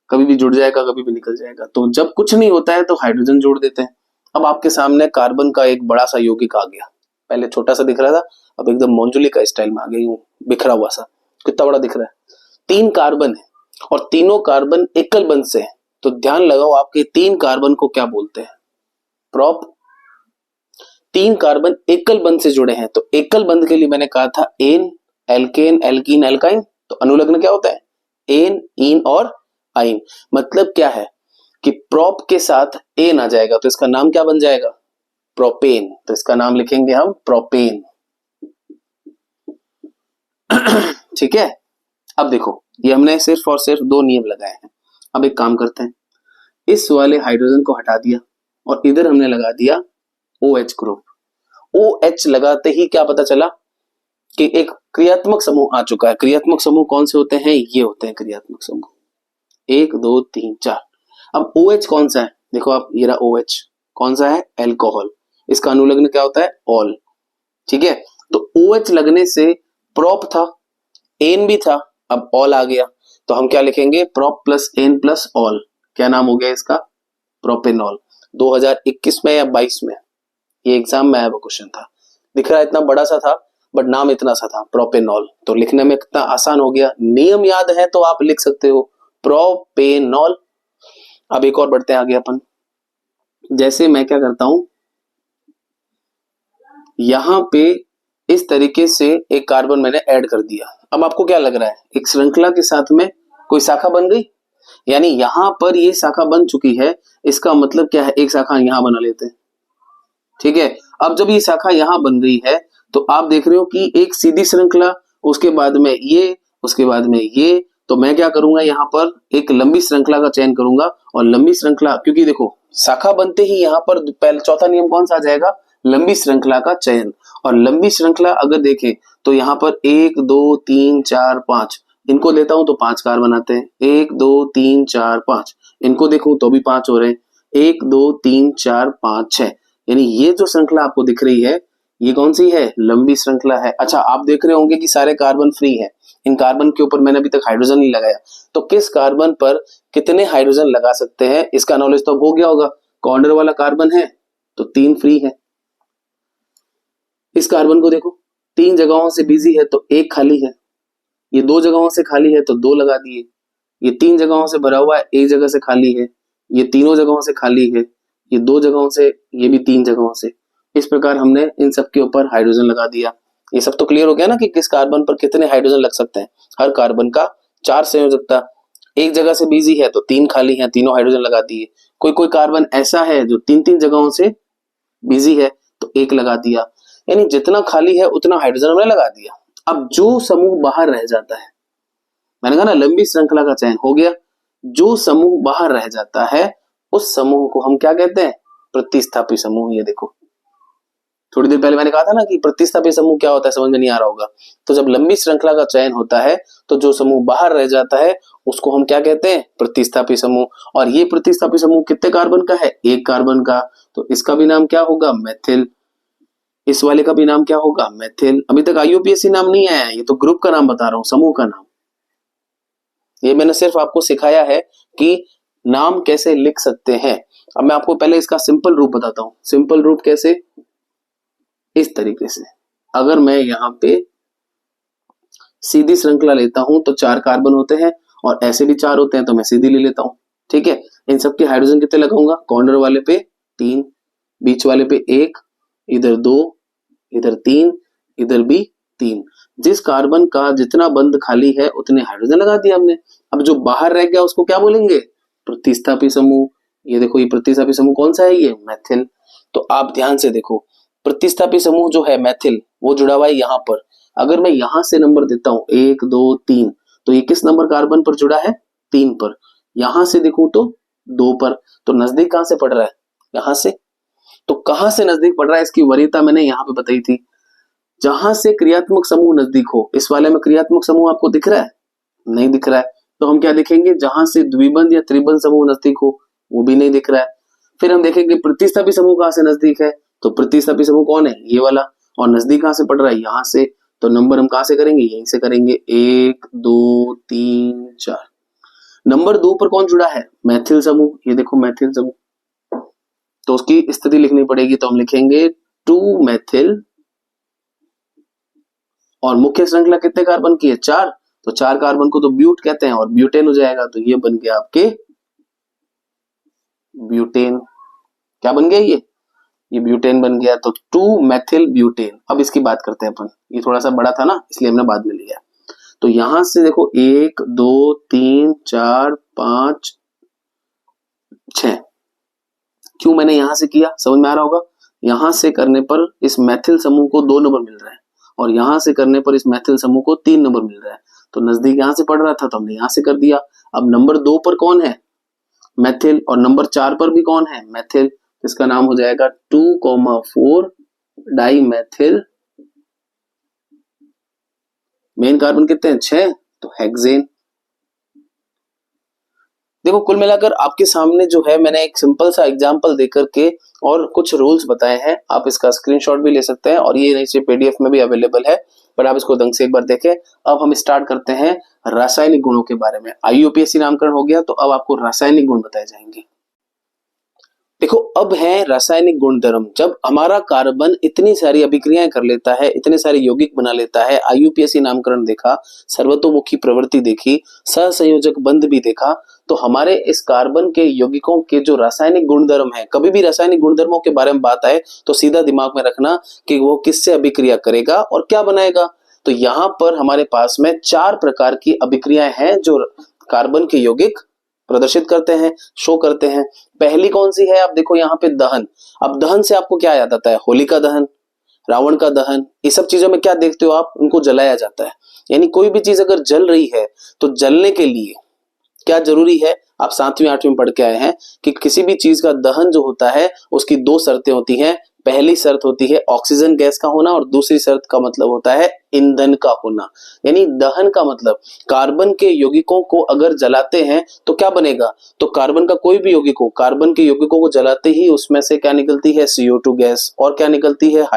कभी भी जुड़ जाएगा, कभी भी निकल जाएगा। तो जब कुछ नहीं होता है तो हाइड्रोजन जोड़ देते हैं। अब आपके सामने कार्बन का एक बड़ा सा यौगिक आ गया। पहले छोटा सा दिख रहा था, अब एकदम मोंजुली का स्टाइल में आ गया, यूं बिखरा हुआ सा। कितना बड़ा दिख रहा है? 3 कार्बन है और तीनों कार्बन एकल बंध से है। तो ध्यान लगाओ, आपके 3 कार्बन को क्या बोलते हैं? प्रोप। 3 कार्बन एकल बंध से जुड़े हैं, तो एकल बंध के लिए मैंने कहा था एन, एल्केन, एल्कीन, एल्काइन। तो अनुलग्न क्या होता है? एन, इन और आइन। मतलब क्या है कि प्रोप के साथ एन आ जाएगा तो इसका नाम क्या बन जाएगा? प्रोपेन। तो इसका नाम लिखेंगे हम प्रोपेन। ठीक है? अब देखो, ये हमने सिर्फ और सिर्फ 2 नियम लगाए हैं। अब एक काम करते हैं, इस वाले हाइड्रोजन को हटा दिया और इधर हमने लगा दिया OH ग्रुप। OH लगाते ही क्या पता चला कि एक क्रियात्मक समूह आ चुका है। क्रियात्मक समूह कौन से होते हैं? ये होते हैं क्रियात्मक समूह, 1 2 3 4। अब OH कौन सा है? देखो आप, ये रहा OH, कौन सा है? एल्कोहल। इसका अनुलग्न क्या होता है? ऑल। ठीक है? तो OH लगने से प्रोप था, एन भी था, अब ऑल आ गया, तो हम क्या लिखेंगे? Prop plus an plus ol. क्या नाम हो गया इसका? प्रोपेनॉल। 2021 में या 22 में ये एग्जाम में आया वो क्वेश्चन था। दिख रहा है इतना बड़ा सा था, बट नाम इतना सा था, प्रोपेनॉल। तो लिखने में कितना आसान हो गया। नियम याद है तो आप लिख सकते हो प्रोपेनॉल। अब एक और बढ़ते हैं आगे अपन। जैसे मैं क्या करता हूं, यहां पे इस तरीके से एक कार्बन मैंने ऐड कर दिया। अब आपको क्या लग रहा है, एक श्रृंखला के साथ में कोई शाखा बन गई, यानी यहां पर ये शाखा बन चुकी है, इसका मतलब क्या है, एक शाखा यहां बना लेते हैं, ठीक है। अब जब ये शाखा यहां बन गई है तो आप देख रहे हो कि एक सीधी श्रृंखला, उसके बाद में ये, उसके बाद में ये, तो मैं क्या करूंगा, यहाँ पर एक लंबी श्रृंखला का चयन करूंगा। और लंबी श्रृंखला, क्योंकि देखो शाखा बनते ही यहाँ पर पहले चौथा नियम कौन सा आ जाएगा, लंबी श्रृंखला का चयन। और लंबी श्रृंखला अगर देखें तो यहाँ पर 1 2 3 4 5, इनको लेता हूं तो 5 कार्बन आते हैं, 1 2 3 4 5, इनको देखूं तो भी 5 हो रहे हैं, 1 2 3 4 5 6, यानी ये जो श्रृंखला आपको दिख रही है ये कौन सी है, लंबी श्रृंखला है। अच्छा, आप देख रहे होंगे कि सारे कार्बन फ्री है, इन कार्बन के ऊपर मैंने अभी तक हाइड्रोजन नहीं लगाया, तो किस कार्बन पर कितने हाइड्रोजन लगा सकते हैं इसका नॉलेज तो अब हो गया होगा। कॉर्नर वाला कार्बन है तो 3 फ्री है, इस कार्बन को देखो 3 जगहों से बिजी है तो 1 खाली है, ये 2 जगहों से खाली है तो 2 लगा दिए, ये 3 जगहों से भरा हुआ है, 1 जगह से खाली है, ये तीनों जगहों से खाली है, ये 2 जगहों से, ये भी 3 जगहों से। इस प्रकार हमने इन सब के ऊपर हाइड्रोजन लगा दिया। ये सब तो क्लियर हो गया ना कि किस कार्बन पर कितने हाइड्रोजन लग सकते हैं। हर कार्बन का 4 संयोजकता, एक जगह से बिजी है तो 3 खाली है, तीनों हाइड्रोजन लगा दिए। कोई कोई कार्बन ऐसा है जो 3-3 जगहों से बिजी है तो 1 लगा दिया, यानी जितना खाली है उतना हाइड्रोजन हमने लगा दिया। अब जो समूह बाहर रह जाता है, मैंने कहा ना लंबी श्रृंखला का चयन हो गया, जो समूह बाहर रह जाता है उस समूह को हम क्या कहते हैं, प्रतिस्थापी समूह। ये देखो थोड़ी देर पहले मैंने कहा था ना कि प्रतिस्थापी समूह क्या होता है, समझ में नहीं आ रहा होगा। तो जब लंबी श्रृंखला का चयन होता है तो जो समूह बाहर रह जाता है उसको हम क्या कहते हैं, प्रतिस्थापी समूह। और ये प्रतिस्थापी समूह कितने कार्बन का है, 1 कार्बन का, तो इसका भी नाम क्या होगा, मेथिल। इस वाले का भी नाम क्या होगा, मेथिल। अभी तक आईयूपीएसी नाम नहीं आया, ये तो ग्रुप का नाम बता रहा हूं, समूह का नाम। ये मैंने सिर्फ आपको सिखाया है कि नाम कैसे लिख सकते हैं। अब मैं आपको पहले इसका सिंपल रूप बताता हूं। सिंपल रूप कैसे, इस तरीके से, अगर मैं यहाँ पे सीधी श्रृंखला लेता हूं तो 4 कार्बन होते हैं और ऐसे भी 4 होते हैं, तो मैं सीधी ले लेता हूं, ठीक है। इन सबके हाइड्रोजन कितने लगाऊंगा, कॉर्नर वाले पे 3, बीच वाले पे 1, इधर 2, इधर 3, इधर भी 3। जिस कार्बन का जितना बंद खाली है उतने हाइड्रोजन लगा दिया हमने। अब जो बाहर रह गया उसको क्या बोलेंगे, प्रतिस्थापी समूह। ये देखो ये प्रतिस्थापी समूह कौन सा है, ये मेथिल। तो आप ध्यान से देखो, प्रतिस्थापी समूह जो है मेथिल वो जुड़ा हुआ है यहाँ पर। अगर मैं यहां से नंबर देता हूं 1 2 3, तो ये किस नंबर कार्बन पर जुड़ा है, 3 पर। यहां से देखूं तो 2 पर, तो नजदीक कहां से पड़ रहा है, यहां से। तो कहां से नजदीक पड़ रहा है इसकी वरीयता मैंने यहाँ पे बताई थी, जहां से क्रियात्मक समूह नजदीक हो। इस वाले में क्रियात्मक समूह आपको दिख रहा है, नहीं दिख रहा है, तो हम क्या देखेंगे, जहां से द्विबंध या त्रिबंध समूह नजदीक हो, वो भी नहीं दिख रहा है। फिर हम देखेंगे प्रतिस्थापी समूह कहां से नजदीक है, तो प्रतिस्थापी समूह कौन है, ये वाला। और नजदीक कहां से पड़ रहा है, यहां से। तो नंबर हम कहां से करेंगे, यहीं से करेंगे, 1 2 3 4। नंबर 2 पर कौन जुड़ा है, मैथिल समूह। ये देखो मैथिल समूह, तो उसकी स्थिति लिखनी पड़ेगी, तो हम लिखेंगे 2 मैथिल। और मुख्य श्रृंखला कितने कार्बन की है, 4, तो 4 कार्बन को तो ब्यूट कहते हैं और ब्यूटेन हो जाएगा, तो ये बन गया आपके ब्यूटेन। क्या बन गया ये ब्यूटेन बन गया, तो 2 मैथिल ब्यूटेन। अब इसकी बात करते हैं अपन, ये थोड़ा सा बड़ा था ना इसलिए हमने बाद में लिया। तो यहां से देखो 1 2 3 4 5 6, क्यों मैंने यहां से किया, समझ में आ रहा होगा। यहां से करने पर इस मैथिल समूह को 2 नंबर मिल रहा है और यहां से करने पर इस मैथिल समूह को 3 नंबर मिल रहा है, तो नजदीक यहां से पड़ रहा था तो हमने यहां से कर दिया। अब नंबर 2 पर कौन है, मैथिल, और नंबर 4 पर भी कौन है, मैथिल। इसका नाम हो जाएगा 2,4 डाई मैथिल। मेन कार्बन कितने हैं, 6, तो हेक्सेन। देखो कुल मिलाकर आपके सामने जो है मैंने एक सिंपल सा एग्जांपल देकर के और कुछ रूल्स बताए हैं। आप इसका स्क्रीनशॉट भी ले सकते हैं और ये नीचे पीडीएफ में भी अवेलेबल है, पर आप इसको ढंग से एक बार देखें। अब हम स्टार्ट करते हैं रासायनिक गुणों के बारे में। आईयूपीएसी नामकरण हो गया, तो अब आपको रासायनिक गुण बताए जाएंगे। देखो अब है रासायनिक गुणधर्म। जब हमारा कार्बन इतनी सारी अभिक्रियाएं कर लेता है, इतने सारे यौगिक बना लेता है, IUPAC नामकरण देखा, सर्वतोमुखी प्रवृत्ति देखी, सहसंयोजक बंध भी देखा, तो हमारे इस कार्बन के यौगिकों के जो रासायनिक गुणधर्म है, कभी भी रासायनिक गुणधर्मों के बारे में बात आए तो सीधा दिमाग में रखना कि वो किससे अभिक्रिया करेगा और क्या बनाएगा। तो यहाँ पर हमारे पास में 4 प्रकार की अभिक्रियाएं हैं जो कार्बन के यौगिक प्रदर्शित करते हैं, शो करते हैं। पहली कौन सी है, आप देखो यहाँ पे दहन। अब दहन से आपको क्या याद आता है, होलिका दहन, रावण का दहन, ये सब चीजों में क्या देखते हो आप, उनको जलाया जाता है। यानी कोई भी चीज अगर जल रही है तो जलने के लिए क्या जरूरी है, आप 7वीं 8वीं में पढ़ के आए हैं कि किसी भी चीज का दहन जो होता है उसकी 2 शर्तें होती हैं। पहली शर्त होती है ऑक्सीजन गैस का होना और दूसरी शर्त का मतलब होता है ईंधन का होना। यानी दहन का मतलब कार्बन के यौगिकों को अगर जलाते हैं तो क्या बनेगा, तो कार्बन का कोई भी यौगिक हो, कार्बन के यौगिकों को जलाते ही उसमें से क्या निकलती है, CO2 गैस, और क्या निकलती है,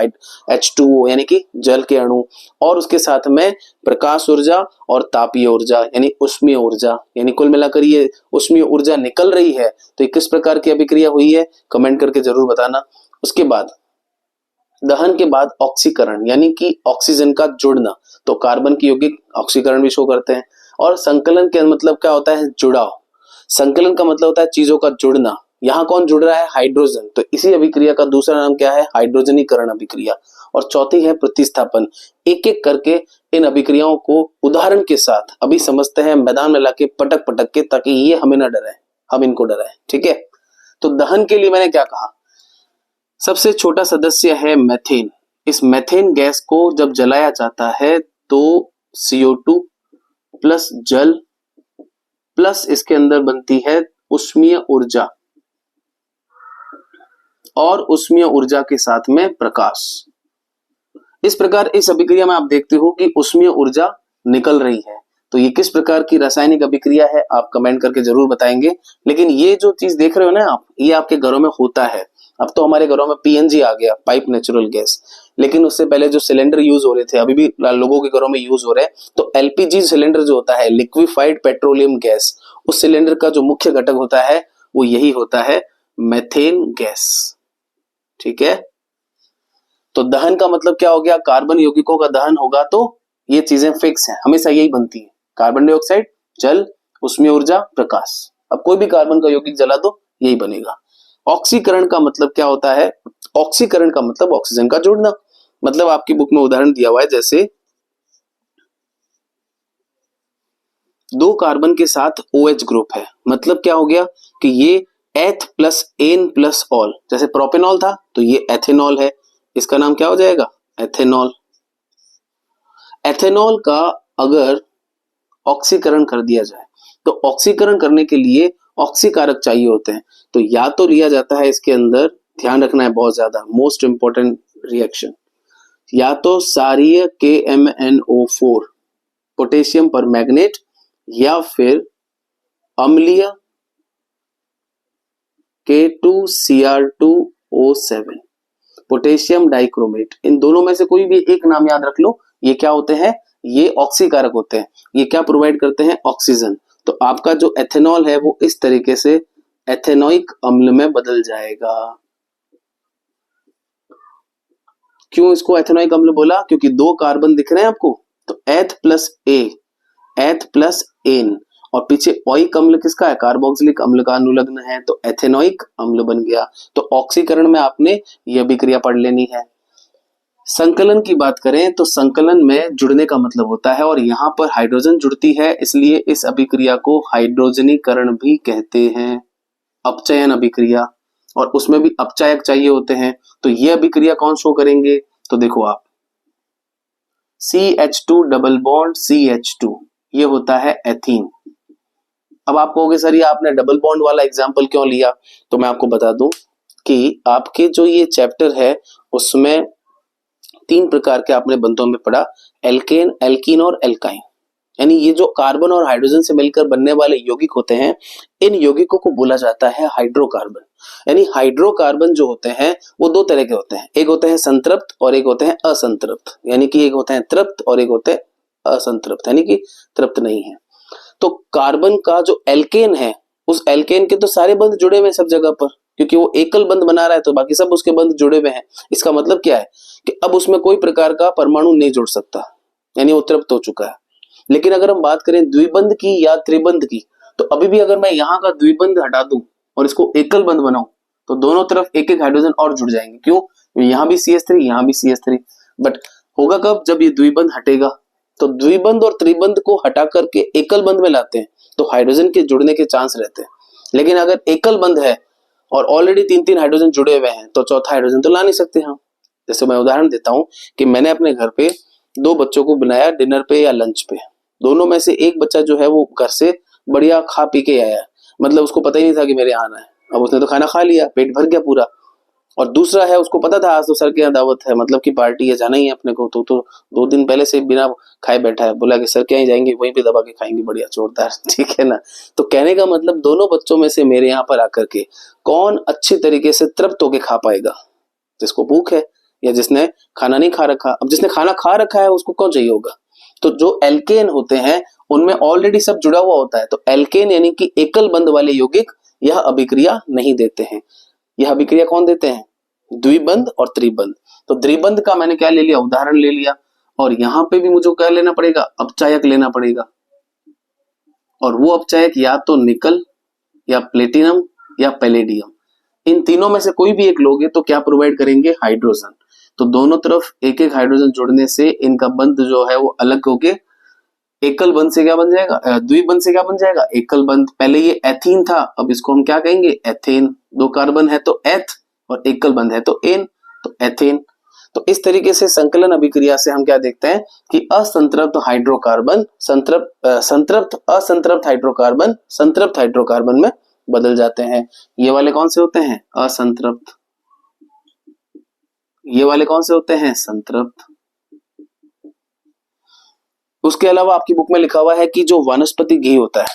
H2O यानी कि जल के अणु, और उसके साथ में प्रकाश ऊर्जा और तापीय ऊर्जा यानी उष्मीय ऊर्जा। यानी कुल मिलाकर ये उष्मीय ऊर्जा निकल रही है। तो ये किस प्रकार की अभिक्रिया हुई है, कमेंट करके जरूर बताना। उसके बाद दहन के बाद ऑक्सीकरण यानी कि ऑक्सीजन का जुड़ना, तो कार्बन की यौगिक ऑक्सीकरण भी शो करते हैं। और संकलन के मतलब क्या होता है, जुड़ाव। संकलन का मतलब होता है चीजों का जुड़ना। यहाँ कौन जुड़ रहा है, हाइड्रोजन। तो इसी अभिक्रिया का दूसरा नाम क्या है, हाइड्रोजनीकरण अभिक्रिया। और चौथी है प्रतिस्थापन। एक एक करके इन अभिक्रियाओं को उदाहरण के साथ अभी समझते हैं, मैदान में लाके पटक पटक के, ताकि ये हमें ना डराए, हम इनको डराए। ठीक है, तो दहन के लिए मैंने क्या कहा, सबसे छोटा सदस्य है मेथेन। इस मेथेन गैस को जब जलाया जाता है तो CO2 प्लस जल प्लस इसके अंदर बनती है उष्मीय ऊर्जा, और उष्मीय ऊर्जा के साथ में प्रकाश। इस प्रकार इस अभिक्रिया में आप देखते हो कि उष्मीय ऊर्जा निकल रही है। तो ये किस प्रकार की रासायनिक अभिक्रिया है, आप कमेंट करके जरूर बताएंगे। लेकिन ये जो चीज देख रहे हो ना आप, ये आपके घरों में होता है। अब तो हमारे घरों में PNG आ गया, पाइप नेचुरल गैस, लेकिन उससे पहले जो सिलेंडर यूज हो रहे थे, अभी भी लोगों के घरों में यूज हो रहे हैं। तो LPG सिलेंडर जो होता है, लिक्विफाइड पेट्रोलियम गैस, उस सिलेंडर का जो मुख्य घटक होता है वो यही होता है, मेथेन गैस। ठीक है, तो दहन का मतलब क्या हो गया, कार्बन यौगिकों का दहन होगा तो ये चीजें फिक्स हैं, हमेशा यही बनती है, कार्बन डाइऑक्साइड, जल, उष्मीय ऊर्जा, प्रकाश। अब कोई भी कार्बन का यौगिक जला दो यही बनेगा। ऑक्सीकरण का मतलब क्या होता है, ऑक्सीकरण का मतलब ऑक्सीजन का जुड़ना। मतलब आपकी बुक में उदाहरण दिया हुआ है, जैसे 2 कार्बन के साथ OH ग्रुप है, मतलब क्या हो गया कि ये एथ प्लस एन प्लस ऑल, जैसे प्रोपेनॉल था तो ये एथेनॉल है, इसका नाम क्या हो जाएगा, एथेनॉल। एथेनॉल का अगर ऑक्सीकरण कर दिया जाए तो ऑक्सीकरण करने के लिए ऑक्सीकारक चाहिए होते हैं। तो या तो लिया जाता है इसके अंदर, ध्यान रखना है बहुत ज्यादा, मोस्ट इंपॉर्टेंट रिएक्शन, या तो क्षारीय KMnO4 पोटेशियम पर मैग्नेट, या फिर अम्लीय K2Cr2O7 पोटेशियम डाइक्रोमेट। इन दोनों में से कोई भी एक नाम याद रख लो। ये क्या होते हैं, ये ऑक्सीकारक होते हैं। ये क्या प्रोवाइड करते हैं, ऑक्सीजन। तो आपका जो एथेनॉल है वो इस तरीके से एथेनोइक अम्ल में बदल जाएगा। क्यों इसको एथेनोइक अम्ल बोला, क्योंकि 2 कार्बन दिख रहे हैं आपको, तो एथ प्लस एन, और पीछे ओइक अम्ल किसका है, कार्बोक्सिलिक अम्ल का अनुलग्न है, तो एथेनोइक अम्ल बन गया। तो ऑक्सीकरण में आपने यह अभिक्रिया पढ़ लेनी है। संकलन की बात करें तो संकलन में जुड़ने का मतलब होता है, और यहाँ पर हाइड्रोजन जुड़ती है, इसलिए इस अभिक्रिया को हाइड्रोजनीकरण भी कहते हैं। अपचयन अभिक्रिया, और उसमें भी अपचायक चाहिए होते हैं। तो ये अभिक्रिया कौन शो करेंगे, तो देखो आप, CH2 डबल बॉन्ड CH2, ये होता है एथीन। अब आप कहोगे सर ये आपने डबल बॉन्ड वाला एग्जाम्पल क्यों लिया, तो मैं आपको बता दूं कि आपके जो ये चैप्टर है उसमें 3 प्रकार के आपने बंधों में पढ़ा, एल्केन, एल्कीन और एल्काइन। यानी ये जो कार्बन और हाइड्रोजन से मिलकर बनने वाले यौगिक होते हैं, इन यौगिकों को बोला जाता है हाइड्रोकार्बन। यानी हाइड्रोकार्बन जो होते हैं वो 2 तरह के होते हैं, एक होते हैं संतृप्त और एक होते हैं असंतृप्त। यानी कि एक होते हैं तृप्त और एक होते हैं असंतृप्त, यानी कि तृप्त नहीं है। तो कार्बन का जो एल्केन है उस एल्केन के तो सारे बंध जुड़े हुए हैं सब जगह पर, क्योंकि वो एकल बंध बना रहा है तो बाकी सब उसके बंध जुड़े हुए हैं। इसका मतलब क्या है कि अब उसमें कोई प्रकार का परमाणु नहीं जुड़ सकता, यानी वो तृप्त हो चुका है। लेकिन अगर हम बात करें द्विबंध की या त्रिबंध की, तो अभी भी अगर मैं यहाँ का द्विबंध हटा दूं और इसको एकल बंध बनाऊं तो दोनों तरफ एक एक हाइड्रोजन और जुड़ जाएंगे। क्यों? यहाँ भी CH3, यहाँ भी CH3। बट होगा कब? जब ये द्विबंध हटेगा। तो द्विबंध और त्रिबंध को हटा करके एकल बंध में लाते हैं तो हाइड्रोजन के जुड़ने के चांस रहते हैं। लेकिन अगर एकल बंध है और ऑलरेडी 3-3 हाइड्रोजन जुड़े हुए हैं तो चौथा हाइड्रोजन तो ला नहीं सकते हम। जैसे मैं उदाहरण देता हूं कि मैंने अपने घर पे 2 बच्चों को बनाया डिनर पे या लंच पे। दोनों में से एक बच्चा जो है वो घर से बढ़िया खा पी के आया, मतलब उसको पता ही नहीं था कि मेरे आना है। अब उसने तो खाना खा लिया, पेट भर गया पूरा। और दूसरा है, उसको पता था आज तो सर के यहाँ दावत है, मतलब कि पार्टी है, जाना ही है अपने को, तो 2 दिन पहले से बिना खाए बैठा है। बोला कि सर के यहाँ जाएंगे, वहीं पे दबा के खाएंगे बढ़िया जोरदार, ठीक है ना। तो कहने का मतलब दोनों बच्चों में से मेरे यहाँ पर आकर के कौन अच्छे तरीके से तृप्त होके खा पाएगा? जिसको भूख है या जिसने खाना नहीं खा रखा। अब जिसने खाना खा रखा है उसको कौन चाहिए होगा? तो जो एल्केन होते हैं उनमें ऑलरेडी सब जुड़ा हुआ होता है। तो एल्केन यानी कि एकल बंध वाले यौगिक यह अभिक्रिया नहीं देते हैं। यह अभिक्रिया कौन देते हैं? द्विबंध और त्रिबंध। तो द्विबंध का मैंने क्या ले लिया? उदाहरण ले लिया। और यहां पे भी मुझे क्या लेना पड़ेगा? अपचायक लेना पड़ेगा। और वो अपचायक या तो निकल या प्लेटिनम या पैलेडियम, इन तीनों में से कोई भी एक लोगे तो क्या प्रोवाइड करेंगे? हाइड्रोजन। तो दोनों तरफ एक एक हाइड्रोजन जोड़ने से इनका बंध जो है वो अलग होके एकल बंध से क्या बन जाएगा? द्विबंध से क्या बन जाएगा? एकल बंध। पहले ये एथीन था, अब इसको हम क्या कहेंगे? एथेन। 2 कार्बन है तो एथ और एकल बंध है तो एन, तो एथेन। तो इस तरीके से संकलन अभिक्रिया से हम क्या देखते हैं कि असंतृप्त हाइड्रोकार्बन असंतृप्त हाइड्रोकार्बन संतृप्त हाइड्रोकार्बन में बदल जाते हैं। ये वाले कौन से होते हैं? असंतृप्त। ये वाले कौन से होते हैं? संतृप्त। उसके अलावा आपकी बुक में लिखा हुआ है कि जो वनस्पति घी होता है,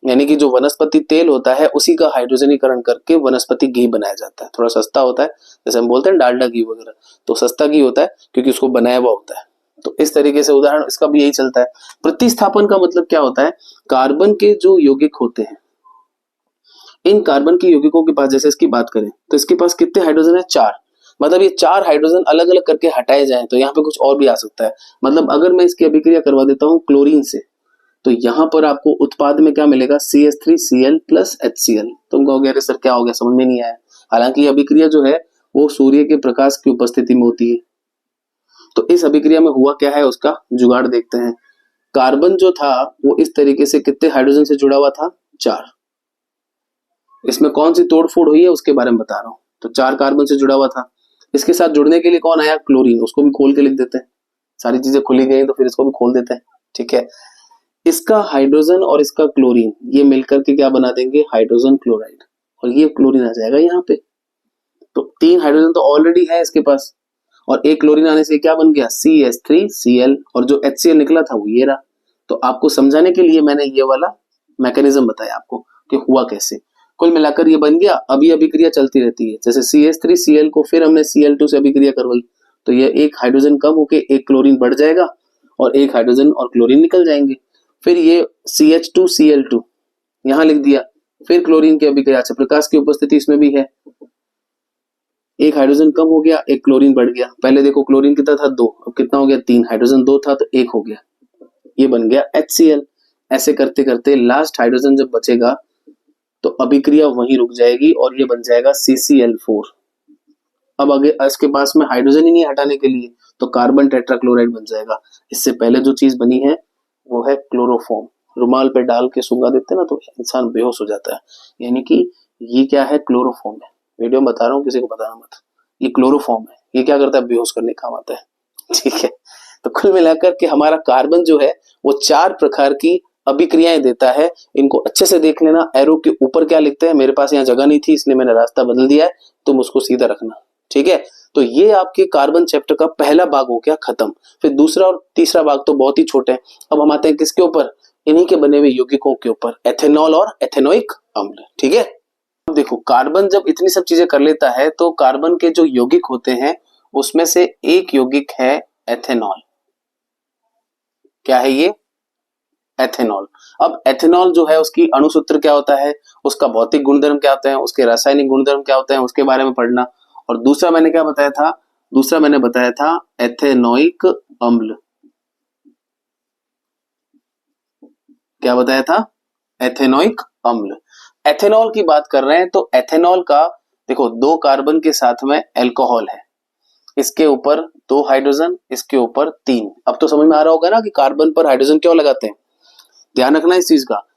यानी कि जो वनस्पति तेल होता है, उसी का हाइड्रोजनीकरण करके वनस्पति घी बनाया जाता है। थोड़ा सस्ता होता है, जैसे हम बोलते हैं डालडा घी वगैरह, तो सस्ता घी होता है क्योंकि उसको बनाया हुआ होता है। तो इस तरीके से उदाहरण इसका भी यही चलता है। प्रतिस्थापन का मतलब क्या होता है? कार्बन के जो यौगिक होते हैं, इन कार्बन के यौगिकों के पास, जैसे इसकी बात करें तो इसके पास कितने हाइड्रोजन है? 4। मतलब ये 4 हाइड्रोजन अलग अलग करके हटाए जाएं तो यहाँ पे कुछ और भी आ सकता है। मतलब अगर मैं इसकी अभिक्रिया करवा देता हूँ क्लोरीन से, तो यहाँ पर आपको उत्पाद में क्या मिलेगा? CH3Cl plus HCl। तुम कहोगे अरे सर क्या हो गया, समझ में नहीं आया। हालांकि अभिक्रिया जो है वो सूर्य के प्रकाश की उपस्थिति में होती है। तो इस अभिक्रिया में हुआ क्या है उसका जुगाड़ देखते हैं। कार्बन जो था वो इस तरीके से कितने हाइड्रोजन से जुड़ा हुआ था? 4। इसमें कौन सी तोड़फोड़ हुई है उसके बारे में बता रहा हूं। तो 4 कार्बन से जुड़ा हुआ था। इसके साथ जुड़ने के लिए कौन आया? क्लोरीन। उसको भी खोल के लिख देते हैं, सारी चीजें खुली गई तो फिर इसको भी खोल देते हैं, ठीक है। इसका हाइड्रोजन और इसका क्लोरीन ये मिलकर के क्या बना देंगे? Hydrogen chloride. और ये क्लोरीन आ जाएगा यहाँ पे। तो 3 हाइड्रोजन तो ऑलरेडी है इसके पास, और एक क्लोरीन आने से क्या बन गया? CH3Cl। और जो HCl निकला था वो ये रहा। तो आपको समझाने के लिए मैंने ये वाला मैकेनिज्म बताया आपको कि हुआ कैसे। कुल मिलाकर ये बन गया। अभी अभिक्रिया चलती रहती है। जैसे CH3Cl को फिर हमने Cl2 से अभिक्रिया करवाई तो ये एक हाइड्रोजन कम होके एक क्लोरीन बढ़ जाएगा और एक हाइड्रोजन और क्लोरीन निकल जाएंगे। फिर ये CH2Cl2 यहां लिख दिया। फिर क्लोरीन की अभिक्रिया से प्रकाश की उपस्थिति इसमें भी है, एक हाइड्रोजन कम हो गया, एक क्लोरीन बढ़ गया। पहले देखो क्लोरीन कितना था? 2, अब कितना हो गया? 3। हाइड्रोजन 2 था तो 1 हो गया, ये बन गया HCl। ऐसे करते करते लास्ट हाइड्रोजन जब बचेगा तो अभिक्रिया वहीं रुक जाएगी और ये बन जाएगा CCl4। अब आगे इसके पास में हाइड्रोजन ही नहीं हटाने के लिए तो कार्बन टेट्राक्लोराइड बन जाएगा। इससे पहले जो चीज बनी है वो है क्लोरोफॉर्म। रुमाल पे डाल के सूंघा देते हैं ना तो इंसान बेहोश हो जाता है, यानी कि ये क्या है? क्लोरोफॉर्म है। वीडियो में बता रहा हूँ, किसी को बताना मत। ये क्लोरोफॉर्म है। ये क्या करता है? बेहोश करने काम आता है, ठीक है। तो कुल मिलाकर के हमारा कार्बन जो है वो 4 प्रकार की अभिक्रियाएं देता है। इनको अच्छे से देख लेना। एरो के ऊपर क्या लिखते हैं? मेरे पास यहाँ जगह नहीं थी इसलिए मैंने रास्ता बदल दिया है, तुम उसको सीधा रखना, ठीक है। तो ये आपके कार्बन चैप्टर का पहला भाग हो गया खत्म। फिर दूसरा और तीसरा भाग तो बहुत ही छोटे हैं। अब हम आते हैं किसके ऊपर? इन्हीं के बने हुए यौगिकों के ऊपर, एथेनॉल और एथेनोइक अम्ल, ठीक है। अब देखो कार्बन जब इतनी सब चीजें कर लेता है तो कार्बन के जो यौगिक होते हैं उसमें से एक यौगिक है एथेनॉल। क्या है ये? एथेनॉल। अब एथेनॉल जो है उसकी अणुसूत्र क्या होता है, उसका भौतिक गुणधर्म क्या होते हैं, उसके रासायनिक गुणधर्म क्या होते हैं, उसके बारे में पढ़ना। और दूसरा मैंने क्या बताया था, दूसरा मैंने बताया था एथेनोइक अम्ल। क्या बताया था, एथेनोइक अम्ल। एथेनॉल की बात कर रहे हैं तो एथेनॉल का देखो 2 कार्बन के साथ में अल्कोहल है, इसके ऊपर 2 हाइड्रोजन, इसके ऊपर 3। अब तो समझ में आ रहा होगा ना कि कार्बन पर हाइड्रोजन क्यों लगाते हैं, ध्यान रखना इस चीज का।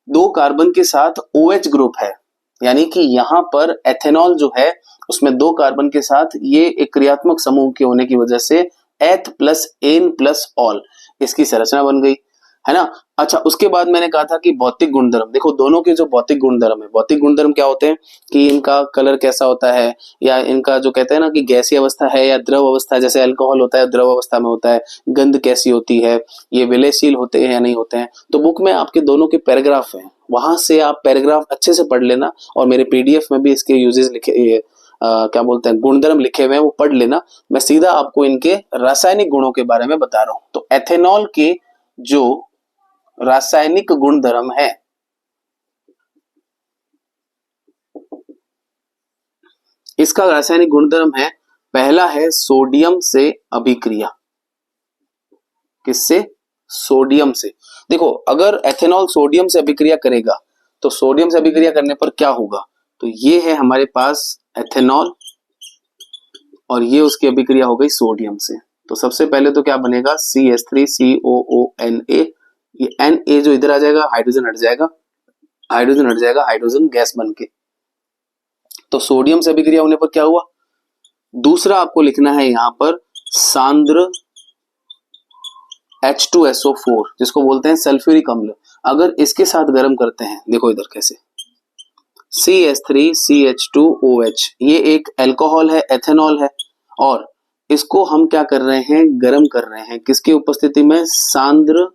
2 कार्बन के साथ OH ग्रुप है, यानी कि यहां पर एथेनॉल जो है उसमें 2 कार्बन के साथ ये एक क्रियात्मक समूह के होने की वजह से एथ प्लस एन प्लस ऑल इसकी संरचना बन गई, है ना। अच्छा, उसके बाद मैंने कहा था कि भौतिक गुणधर्म, देखो दोनों के जो भौतिक गुणधर्म है, भौतिक गुणधर्म क्या होते हैं कि इनका कलर कैसा होता है, या इनका जो कहते हैं ना कि गैसीय अवस्था है या द्रव अवस्था, जैसे अल्कोहल होता है द्रव अवस्था में होता है, गंध कैसी होती है, ये विलयशील होते हैं या नहीं होते हैं। तो बुक में आपके दोनों के पैराग्राफ हैं, वहां से आप पैराग्राफ अच्छे से पढ़ लेना, और मेरे PDF में भी इसके यूजेस लिखे क्या बोलते हैं गुणधर्म लिखे हुए हैं, वो पढ़ लेना। मैं सीधा आपको इनके रासायनिक गुणों के बारे में बता रहा हूं। तो एथेनॉल के जो रासायनिक गुणधर्म है, इसका रासायनिक गुणधर्म है, पहला है सोडियम से अभिक्रिया। किससे, सोडियम से। देखो अगर एथेनॉल सोडियम से अभिक्रिया करेगा तो सोडियम से अभिक्रिया करने पर क्या होगा, तो ये है हमारे पास एथेनॉल और ये उसकी अभिक्रिया हो गई सोडियम से। तो सबसे पहले तो क्या बनेगा, CH3COONA, ये Na जो इधर आ जाएगा, हाइड्रोजन हट जाएगा, हाइड्रोजन हट जाएगा, हाइड्रोजन गैस बन के। तो सोडियम से अभिक्रिया होने पर क्या हुआ, दूसरा आपको लिखना है यहां पर सांद्र H2SO4 जिसको बोलते हैं सल्फ्यूरिक अम्ल। अगर इसके साथ गर्म करते हैं, देखो इधर कैसे, CH3CH2OH, ये एक अल्कोहल है, एथेनॉल है, और इसको हम क्या कर रहे हैं, गर्म कर रहे हैं, किसकी उपस्थिति में, सांद्र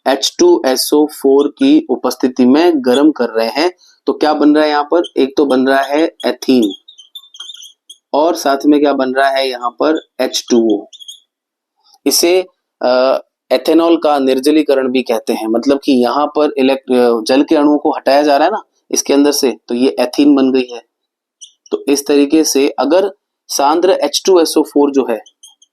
H2SO4 की उपस्थिति में गर्म कर रहे हैं। तो क्या बन रहा है यहाँ पर, एक तो बन रहा है एथीन, और साथ में क्या बन रहा है यहाँ पर H2O। इसे एथेनॉल का निर्जलीकरण भी कहते हैं, मतलब कि यहाँ पर जल के अणुओं को हटाया जा रहा है ना इसके अंदर से, तो ये एथीन बन गई है। तो इस तरीके से अगर सांद्र H2SO4 जो है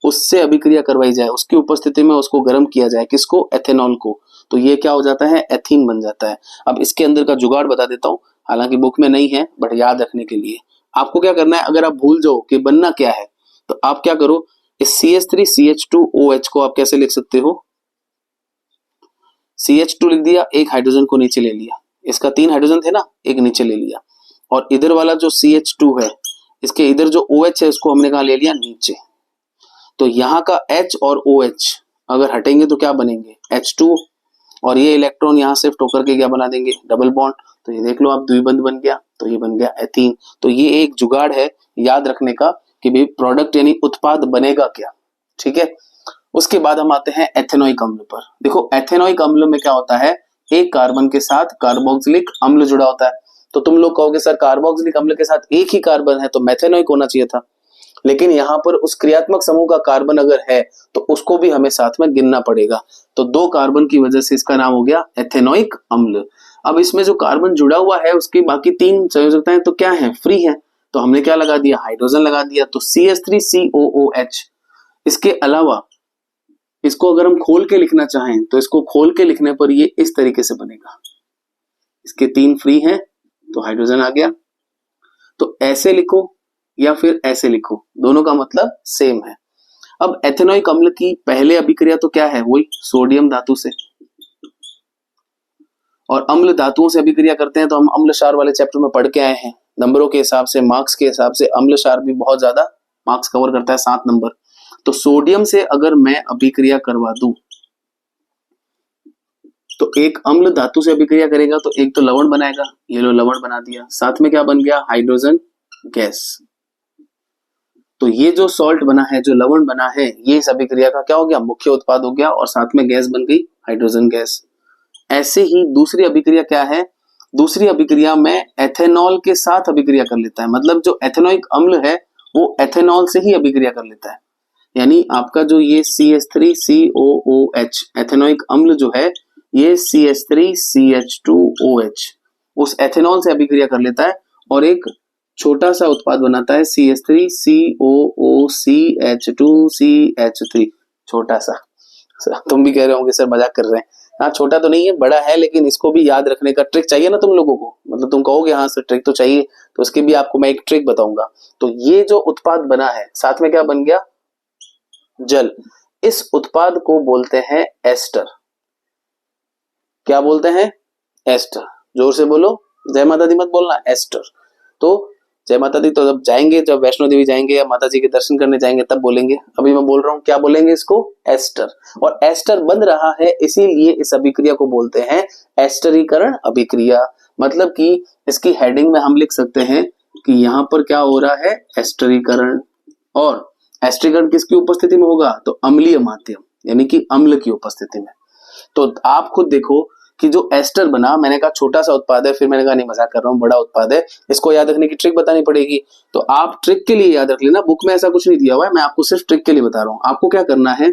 उससे अभिक्रिया करवाई जाए, उसकी उपस्थिति में उसको गर्म किया जाए, किसको, एथेनॉल को, तो ये क्या हो जाता है, एथीन बन जाता है। अब इसके अंदर का जुगाड़ बता देता हूं, हालांकि बुक में नहीं है बट याद रखने के लिए आपको क्या करना है, अगर आप भूल जाओ कि बनना क्या है तो आप क्या करो, इस CH3CH2OH को आप कैसे लिख सकते हो, CH2 लिख दिया, एक हाइड्रोजन को नीचे ले लिया, इसका 3 हाइड्रोजन थे ना, एक नीचे ले लिया, और इधर वाला जो CH2 है इसके इधर जो OH है उसको हमने कहा ले लिया नीचे। तो यहाँ का H और OH अगर हटेंगे तो क्या बनेंगे, H2, और ये इलेक्ट्रॉन यहाँ शिफ्ट होकर के क्या बना देंगे, डबल बॉन्ड। तो ये देख लो आप, द्विबंध बन गया, तो ये बन गया एथीन। तो ये एक जुगाड़ है याद रखने का कि भाई प्रोडक्ट यानी उत्पाद बनेगा क्या, ठीक है। उसके बाद हम आते हैं एथेनोइक अम्ल पर। देखो एथेनोइक अम्ल में क्या होता है, एक कार्बन के साथ कार्बोक्सिलिक अम्ल जुड़ा होता है। तो तुम लोग कहोगे सर कार्बोक्सिलिक अम्ल के साथ एक ही कार्बन है तो मेथेनोइक होना चाहिए था, लेकिन यहाँ पर उस क्रियात्मक समूह का कार्बन अगर है तो उसको भी हमें साथ में गिनना पड़ेगा। तो 2 कार्बन की वजह से इसका नाम हो गया एथेनोइक अम्ल। अब इसमें जो कार्बन जुड़ा हुआ है उसकी बाकी 3 संयोजकताएं तो क्या है, फ्री है, तो हमने क्या लगा दिया, हाइड्रोजन लगा दिया, तो CH3COOH। इसके अलावा इसको अगर हम खोल के लिखना चाहें तो इसको खोल के लिखने पर ये इस तरीके से बनेगा, इसके 3 फ्री हैं तो हाइड्रोजन आ गया। तो ऐसे लिखो या फिर ऐसे लिखो, दोनों का मतलब सेम है। अब एथेनोइक अम्ल की पहले अभिक्रिया तो क्या है, वही सोडियम धातु से, और अम्ल धातुओं से अभिक्रिया करते हैं तो हम अम्ल क्षार वाले चैप्टर में पढ़ के आए हैं। नंबरों के हिसाब से, मार्क्स के हिसाब से अम्ल क्षार भी बहुत ज्यादा मार्क्स कवर करता है, 7 नंबर। तो सोडियम से अगर मैं अभिक्रिया करवा दूं तो एक अम्ल धातु से अभिक्रिया करेगा तो एक तो लवण बनाएगा, ये लो लवण बना दिया, साथ में क्या बन गया, हाइड्रोजन गैस। तो ये जो सॉल्ट बना है, जो लवण बना है, ये इस अभिक्रिया का क्या हो गया, मुख्य उत्पाद हो गया, और साथ में गैस बन गई, हाइड्रोजन गैस। ऐसे ही दूसरी अभिक्रिया क्या है, दूसरी अभिक्रिया में एथेनॉल के साथ अभिक्रिया कर लेता है, मतलब जो एथेनोइक अम्ल है वो एथेनॉल से ही अभिक्रिया कर लेता है। यानी आपका जो ये CH3COOH एथेनोइक अम्ल जो है ये CH3CH2OH उस एथेनॉल से अभिक्रिया कर लेता है और एक छोटा सा उत्पाद बनाता है CH3COOCH2CH3, छोटा सा। तुम भी कह रहे होंगे सर मजाक कर रहे हैं। हाँ, छोटा तो नहीं है, बड़ा है, लेकिन इसको भी याद रखने का ट्रिक चाहिए ना तुम लोगों को। मतलब तुम कहोगे हाँ सर ट्रिक तो चाहिए, तो उसकी भी आपको मैं एक ट्रिक बताऊंगा। तो ये जो उत्पाद बना है साथ में क्या बन गया, जल। इस उत्पाद को बोलते हैं एस्टर। क्या बोलते हैं, एस्टर। जोर से बोलो, जय माता दी मत बोलना, एस्टर। तो जय माता दी तो जब जाएंगे, जब वैष्णो देवी जाएंगे या माता जी के दर्शन करने जाएंगे तब बोलेंगे। अभी मैं बोल रहा हूं क्या बोलेंगे इसको, एस्टर। और एस्टर बन रहा है इसीलिए इस अभिक्रिया को बोलते हैं एस्टरीकरण अभिक्रिया। मतलब कि इसकी हेडिंग में हम लिख सकते हैं कि यहां पर क्या हो रहा है, एस्टरीकरण। और एस्टरीकरण किसकी उपस्थिति में होगा, तो अम्लीय माध्यम यानी कि अम्ल की उपस्थिति में। तो आप खुद देखो कि जो एस्टर बना, मैंने कहा छोटा सा उत्पाद है, फिर मैंने कहा नहीं मजाक कर रहा हूँ, बड़ा उत्पाद है, इसको याद रखने की ट्रिक बतानी पड़ेगी। तो आप ट्रिक के लिए याद रख लेना, बुक में ऐसा कुछ नहीं दिया हुआ है, मैं आपको सिर्फ ट्रिक के लिए बता रहा हूँ। आपको क्या करना है,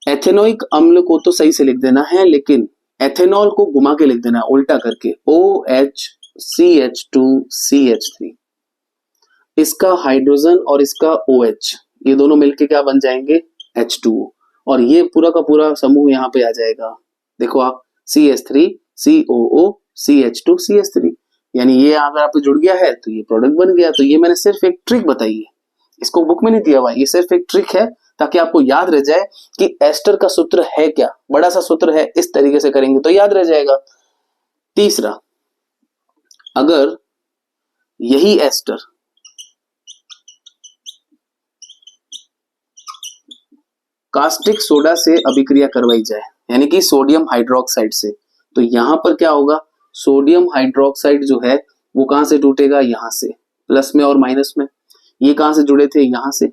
एथेनोइक अम्ल को तो सही से लिख देना है, लेकिन एथेनॉल को घुमा के लिख देना है उल्टा करके, OHCH2CH3। इसका हाइड्रोजन और इसका OH ये दोनों मिलके क्या बन जाएंगे, H2O। और ये पूरा का पूरा समूह यहाँ पे आ जाएगा। देखो आप, CH3COOCH2CH3, यानी ये अगर आप जुड़ गया है तो ये प्रोडक्ट बन गया। तो ये मैंने सिर्फ एक ट्रिक बताई है, इसको बुक में नहीं दिया हुआ, ये सिर्फ एक ट्रिक है ताकि आपको याद रह जाए कि एस्टर का सूत्र है क्या। बड़ा सा सूत्र है, इस तरीके से करेंगे तो याद रह जाएगा। तीसरा, अगर यही एस्टर कास्टिक सोडा से अभिक्रिया करवाई जाए, यानी कि सोडियम हाइड्रोक्साइड से, तो यहां पर क्या होगा, सोडियम हाइड्रोक्साइड जो है वो कहां से टूटेगा, यहां से, प्लस में और माइनस में। ये कहां से जुड़े थे, यहां से,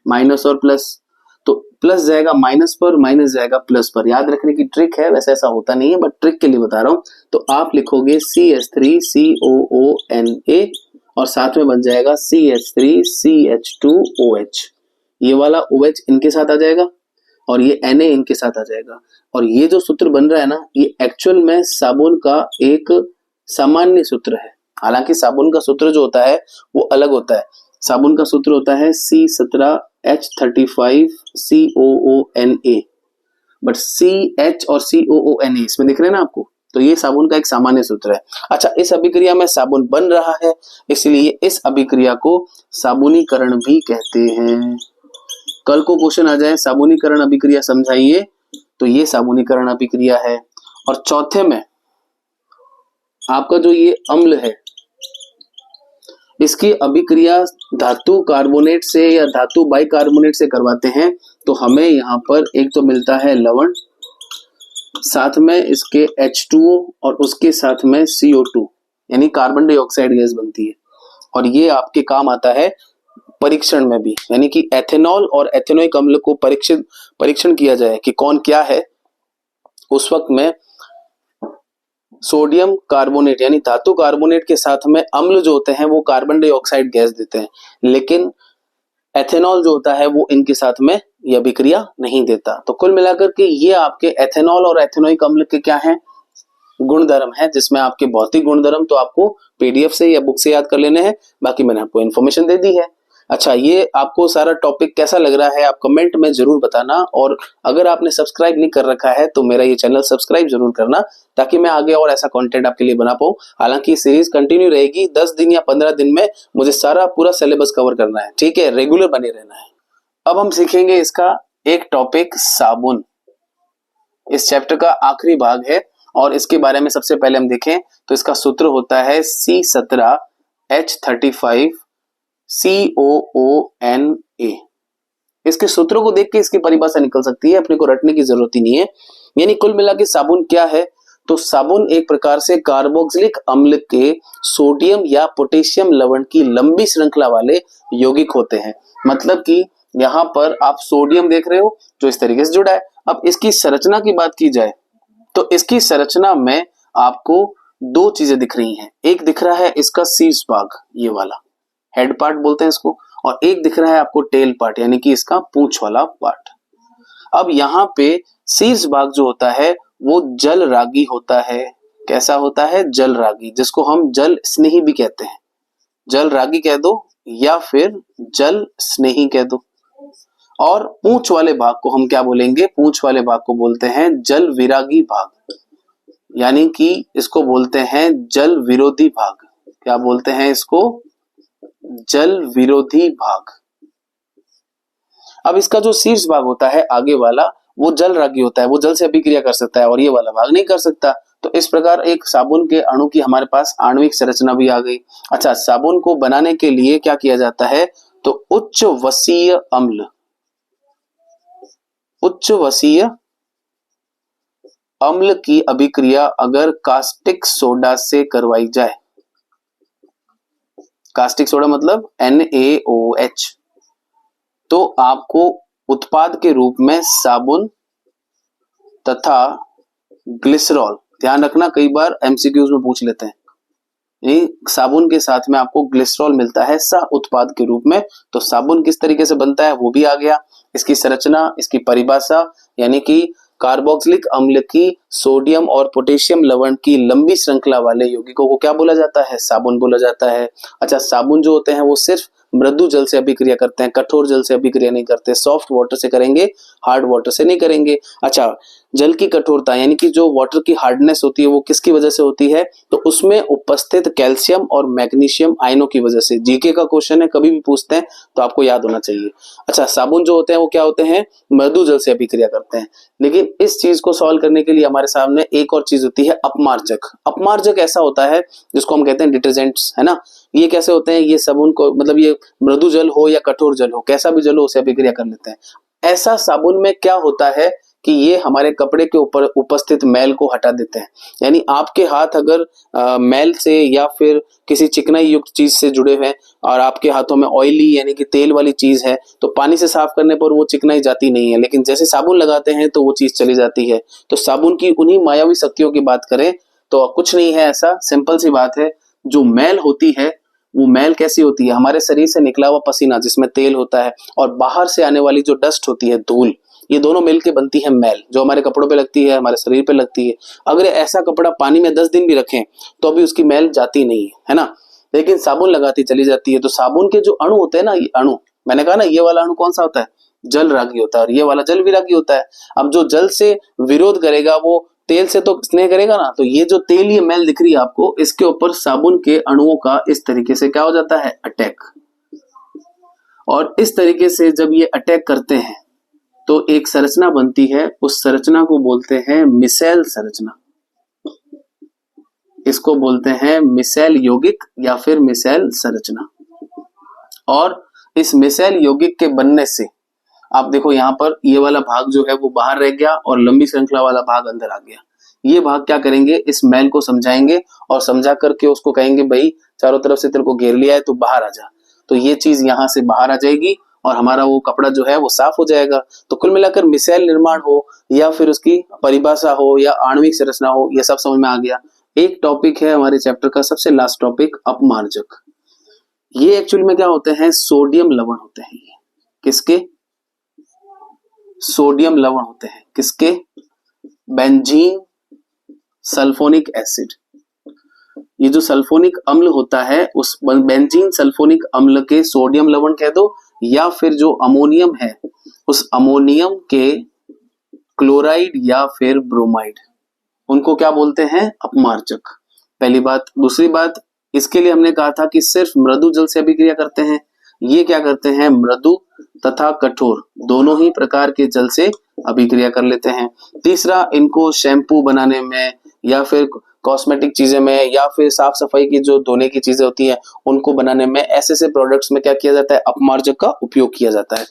माइनस और प्लस। तो प्लस जाएगा माइनस पर, माइनस जाएगा प्लस पर। याद रखने की ट्रिक है, वैसे ऐसा होता नहीं है बट ट्रिक के लिए बता रहा हूं। तो आप लिखोगे CH3COONA और साथ में बन जाएगा CH3CH2OH। ये वाला OH इनके साथ आ जाएगा और ये Na इनके साथ आ जाएगा। और ये जो सूत्र बन रहा है ना, ये एक्चुअल में साबुन का एक सामान्य सूत्र है। हालांकि साबुन का सूत्र जो होता है वो अलग होता है। साबुन का सूत्र होता है C17H35COONA, बट CH और COONA इसमें दिख रहे हैं ना आपको, तो ये साबुन का एक सामान्य सूत्र है। अच्छा, इस अभिक्रिया में साबुन बन रहा है, इसलिए इस अभिक्रिया को साबुनीकरण भी कहते हैं। कल को क्वेश्चन आ जाए साबुनीकरण अभिक्रिया समझाइए, तो ये साबुनीकरण अभिक्रिया है। और चौथे में आपका जो ये अम्ल है, इसकी अभिक्रिया धातु कार्बोनेट से या धातु बाइकार्बोनेट से करवाते हैं, तो हमें यहाँ पर एक तो मिलता है लवण, साथ में इसके H2O और उसके साथ में CO2 यानी कार्बन डाइऑक्साइड गैस बनती है। और ये आपके काम आता है परीक्षण में भी, यानी कि एथेनॉल और एथेनोइक अम्ल को परीक्षण किया जाए कि कौन क्या है। उस वक्त में सोडियम कार्बोनेट यानी धातु कार्बोनेट के साथ में अम्ल जो होते हैं वो कार्बन डाइऑक्साइड गैस देते हैं, लेकिन एथेनॉल जो होता है वो इनके साथ में यह अभिक्रिया नहीं देता। तो कुल मिलाकर के ये आपके एथेनॉल और एथेनोइक अम्ल के क्या हैं, गुणधर्म है, जिसमें आपके भौतिक गुणधर्म तो आपको पीडीएफ से या बुक से याद कर लेने हैं, बाकी मैंने आपको इन्फॉर्मेशन दे दी है। अच्छा, ये आपको सारा टॉपिक कैसा लग रहा है आप कमेंट में जरूर बताना। और अगर आपने सब्सक्राइब नहीं कर रखा है तो मेरा ये चैनल सब्सक्राइब जरूर करना, ताकि मैं आगे और ऐसा कंटेंट आपके लिए बना पाऊं। हालांकि सीरीज कंटिन्यू रहेगी, 10 दिन या 15 दिन में मुझे सारा पूरा सिलेबस कवर करना है, ठीक है, रेगुलर बने रहना है। अब हम सीखेंगे इसका एक टॉपिक, साबुन। इस चैप्टर का आखिरी भाग है और इसके बारे में सबसे पहले हम देखें तो इसका सूत्र होता है C17H35COONA। इसके सूत्रों को देख के इसकी परिभाषा निकल सकती है, अपने को रटने की जरूरत ही नहीं है। यानी कुल मिला के साबुन क्या है, तो साबुन एक प्रकार से कार्बोक्सिलिक अम्ल के सोडियम या पोटेशियम लवण की लंबी श्रृंखला वाले यौगिक होते हैं। मतलब कि यहाँ पर आप सोडियम देख रहे हो जो इस तरीके से जुड़ा है। अब इसकी संरचना की बात की जाए तो इसकी संरचना में आपको दो चीजें दिख रही हैं। एक दिख रहा है इसका शीर्ष भाग, ये वाला हेड पार्ट बोलते हैं इसको, और एक दिख रहा है आपको टेल पार्ट यानी कि इसका पूंछ वाला पार्ट। अब यहाँ पे शीर्ष भाग जो होता है वो जल रागी होता है। कैसा होता है? जल रागी, जिसको हम जल स्नेही भी कहते हैं। जल रागी कह दो या फिर जल स्नेही कह दो। और पूंछ वाले भाग को हम क्या बोलेंगे? पूंछ वाले भाग को बोलते हैं जल विरागी भाग, यानी कि इसको बोलते हैं जल विरोधी भाग। क्या बोलते हैं इसको? जल विरोधी भाग। अब इसका जो शीर्ष भाग होता है आगे वाला, वो जल रागी होता है, वो जल से अभिक्रिया कर सकता है और ये वाला भाग नहीं कर सकता। तो इस प्रकार एक साबुन के अणु की हमारे पास आणविक संरचना भी आ गई। अच्छा, साबुन को बनाने के लिए क्या किया जाता है? तो उच्च वसीय अम्ल, उच्च वसीय अम्ल की अभिक्रिया अगर कास्टिक सोडा से करवाई जाए, कास्टिक सोडा मतलब NaOH, तो आपको उत्पाद के रूप में साबुन तथा ग्लिसरॉल, ध्यान रखना कई बार एमसीक्यूज में पूछ लेते हैं, ये साबुन के साथ में आपको ग्लिसरॉल मिलता है सह उत्पाद के रूप में। तो साबुन किस तरीके से बनता है वो भी आ गया, इसकी संरचना, इसकी परिभाषा, यानी कि कार्बोक्सिलिक अम्ल की सोडियम और पोटेशियम लवण की लंबी श्रृंखला वाले यौगिकों को क्या बोला जाता है? साबुन बोला जाता है। अच्छा, साबुन जो होते हैं वो सिर्फ मृदु जल से अभिक्रिया करते हैं, कठोर जल से अभिक्रिया नहीं करते, सॉफ्ट वाटर से करेंगे, हार्ड वाटर से नहीं करेंगे। अच्छा, जल की कठोरता यानी कि जो वाटर की हार्डनेस होती है वो किसकी वजह से होती है? तो उसमें उपस्थित कैल्शियम और मैग्नीशियम आयनों की वजह से। जीके का क्वेश्चन है, कभी भी पूछते हैं तो आपको याद होना चाहिए। अच्छा, साबुन जो होते हैं वो क्या होते हैं? मृदु जल से अभिक्रिया करते हैं। लेकिन इस चीज को सॉल्व करने के लिए हमारे सामने एक और चीज होती है, अपमार्जक। अपमार्जक ऐसा होता है जिसको हम कहते हैं डिटर्जेंट्स, है ना। ये कैसे होते हैं? ये साबुन को, मतलब ये मृदु जल हो या कठोर जल हो, कैसा भी जल हो, उसे अभिक्रिया कर लेते हैं। ऐसा साबुन में क्या होता है कि ये हमारे कपड़े के ऊपर उपस्थित मैल को हटा देते हैं। यानी आपके हाथ अगर मैल से या फिर किसी चिकनाई युक्त चीज से जुड़े हुए हैं और आपके हाथों में ऑयली यानी कि तेल वाली चीज है, तो पानी से साफ करने पर वो चिकनाई जाती नहीं है, लेकिन जैसे साबुन लगाते हैं तो वो चीज चली जाती है। तो साबुन की उन्हीं मायावी शक्तियों की बात करें तो कुछ नहीं है ऐसा, सिंपल सी बात है। जो मैल होती है वो मैल कैसी होती है? हमारे शरीर से निकला हुआ पसीना जिसमें तेल होता है और बाहर से आने वाली जो डस्ट होती है, धूल, ये दोनों मिलके बनती है मैल, जो हमारे कपड़ों पे लगती है, हमारे शरीर पे लगती है। अगर ऐसा कपड़ा पानी में 10 दिन भी रखें तो भी उसकी मैल जाती नहीं है ना, लेकिन साबुन लगाती चली जाती है। तो साबुन के जो अणु होते हैं ना, ये अणु, मैंने कहा ना ये वाला अणु कौन सा होता है? जल रागी होता है और ये वाला जल विरागी होता है। अब जो जल से विरोध करेगा वो तेल से तो स्नेह करेगा ना, तो ये जो तेल, ये मैल दिख रही है आपको, इसके ऊपर साबुन के अणुओं का इस तरीके से क्या हो जाता है? अटैक। और इस तरीके से जब ये अटैक करते हैं तो एक संरचना बनती है, उस संरचना को बोलते हैं मिसेल संरचना। इसको बोलते हैं मिसेल यौगिक या फिर मिसेल संरचना। और इस मिसेल यौगिक के बनने से आप देखो यहाँ पर ये वाला भाग जो है वो बाहर रह गया और लंबी श्रृंखला वाला भाग अंदर आ गया। ये भाग क्या करेंगे? इस मैल को समझाएंगे और समझा करके उसको कहेंगे भाई चारों तरफ से तेरे को घेर लिया है, तू बाहर आ जा। तो ये चीज यहाँ से बाहर आ जाएगी और हमारा वो कपड़ा जो है वो साफ हो जाएगा। तो कुल मिलाकर मिसेल निर्माण हो या फिर उसकी परिभाषा हो या आणविक संरचना हो, ये सब समझ में आ गया। एक टॉपिक है हमारे चैप्टर का सबसे लास्ट टॉपिक, अपमार्जक। ये एक्चुअली में क्या होते हैं? सोडियम लवण होते हैं। ये किसके? सोडियम लवण होते हैं। किसके? Benzene sulphonic acid. ये जो सल्फोनिक अम्ल होता है उस बेंजीन सल्फोनिक अम्ल के सोडियम लवण कह दो, या फिर जो अमोनियम है उस अमोनियम के क्लोराइड या फिर ब्रोमाइड, उनको क्या बोलते हैं? अपमार्जक। पहली बात। दूसरी बात, इसके लिए हमने कहा था कि सिर्फ मृदु जल से अभिक्रिया करते हैं। ये क्या करते हैं? मृदु तथा कठोर दोनों ही प्रकार के जल से अभिक्रिया कर लेते हैं। तीसरा, इनको शैम्पू बनाने में या फिर कॉस्मेटिक चीजें में या फिर साफ सफाई की जो धोने की चीजें होती हैं उनको बनाने में, ऐसे ऐसे प्रोडक्ट्स में क्या किया जाता है? अपमार्जक का उपयोग किया जाता है।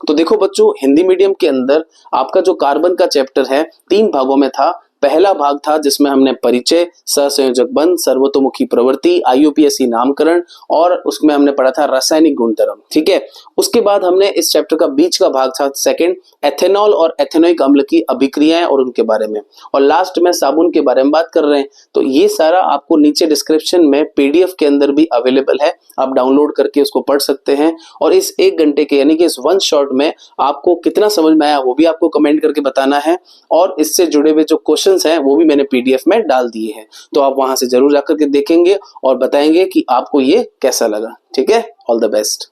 तो देखो बच्चों, हिंदी मीडियम के अंदर आपका जो कार्बन का चैप्टर है 3 भागों में था। पहला भाग था जिसमें हमने परिचय, सहसंयोजक बंध, सर्वतोमुखी प्रवृत्ति, आईयूपीएसी नामकरण और उसमें हमने पढ़ा था रासायनिक गुणधर्म। ठीक है। उसके बाद हमने इस चैप्टर का बीच का भाग था सेकंड, एथेनॉल और एथेनोइक अम्ल की अभिक्रियाएं और उनके बारे में, और लास्ट में साबुन के बारे में बात कर रहे हैं। तो ये सारा आपको नीचे डिस्क्रिप्शन में पीडीएफ के अंदर भी अवेलेबल है, आप डाउनलोड करके उसको पढ़ सकते हैं। और इस 1 घंटे के यानी कि इस 1 शॉट में आपको कितना समझ में आया वो भी आपको कमेंट करके बताना है। और इससे जुड़े हुए जो क्वेश्चन क्वेश्चंस हैं वो भी मैंने पीडीएफ में डाल दिए हैं, तो आप वहां से जरूर जाकर के देखेंगे और बताएंगे कि आपको ये कैसा लगा। ठीक है, ऑल द बेस्ट।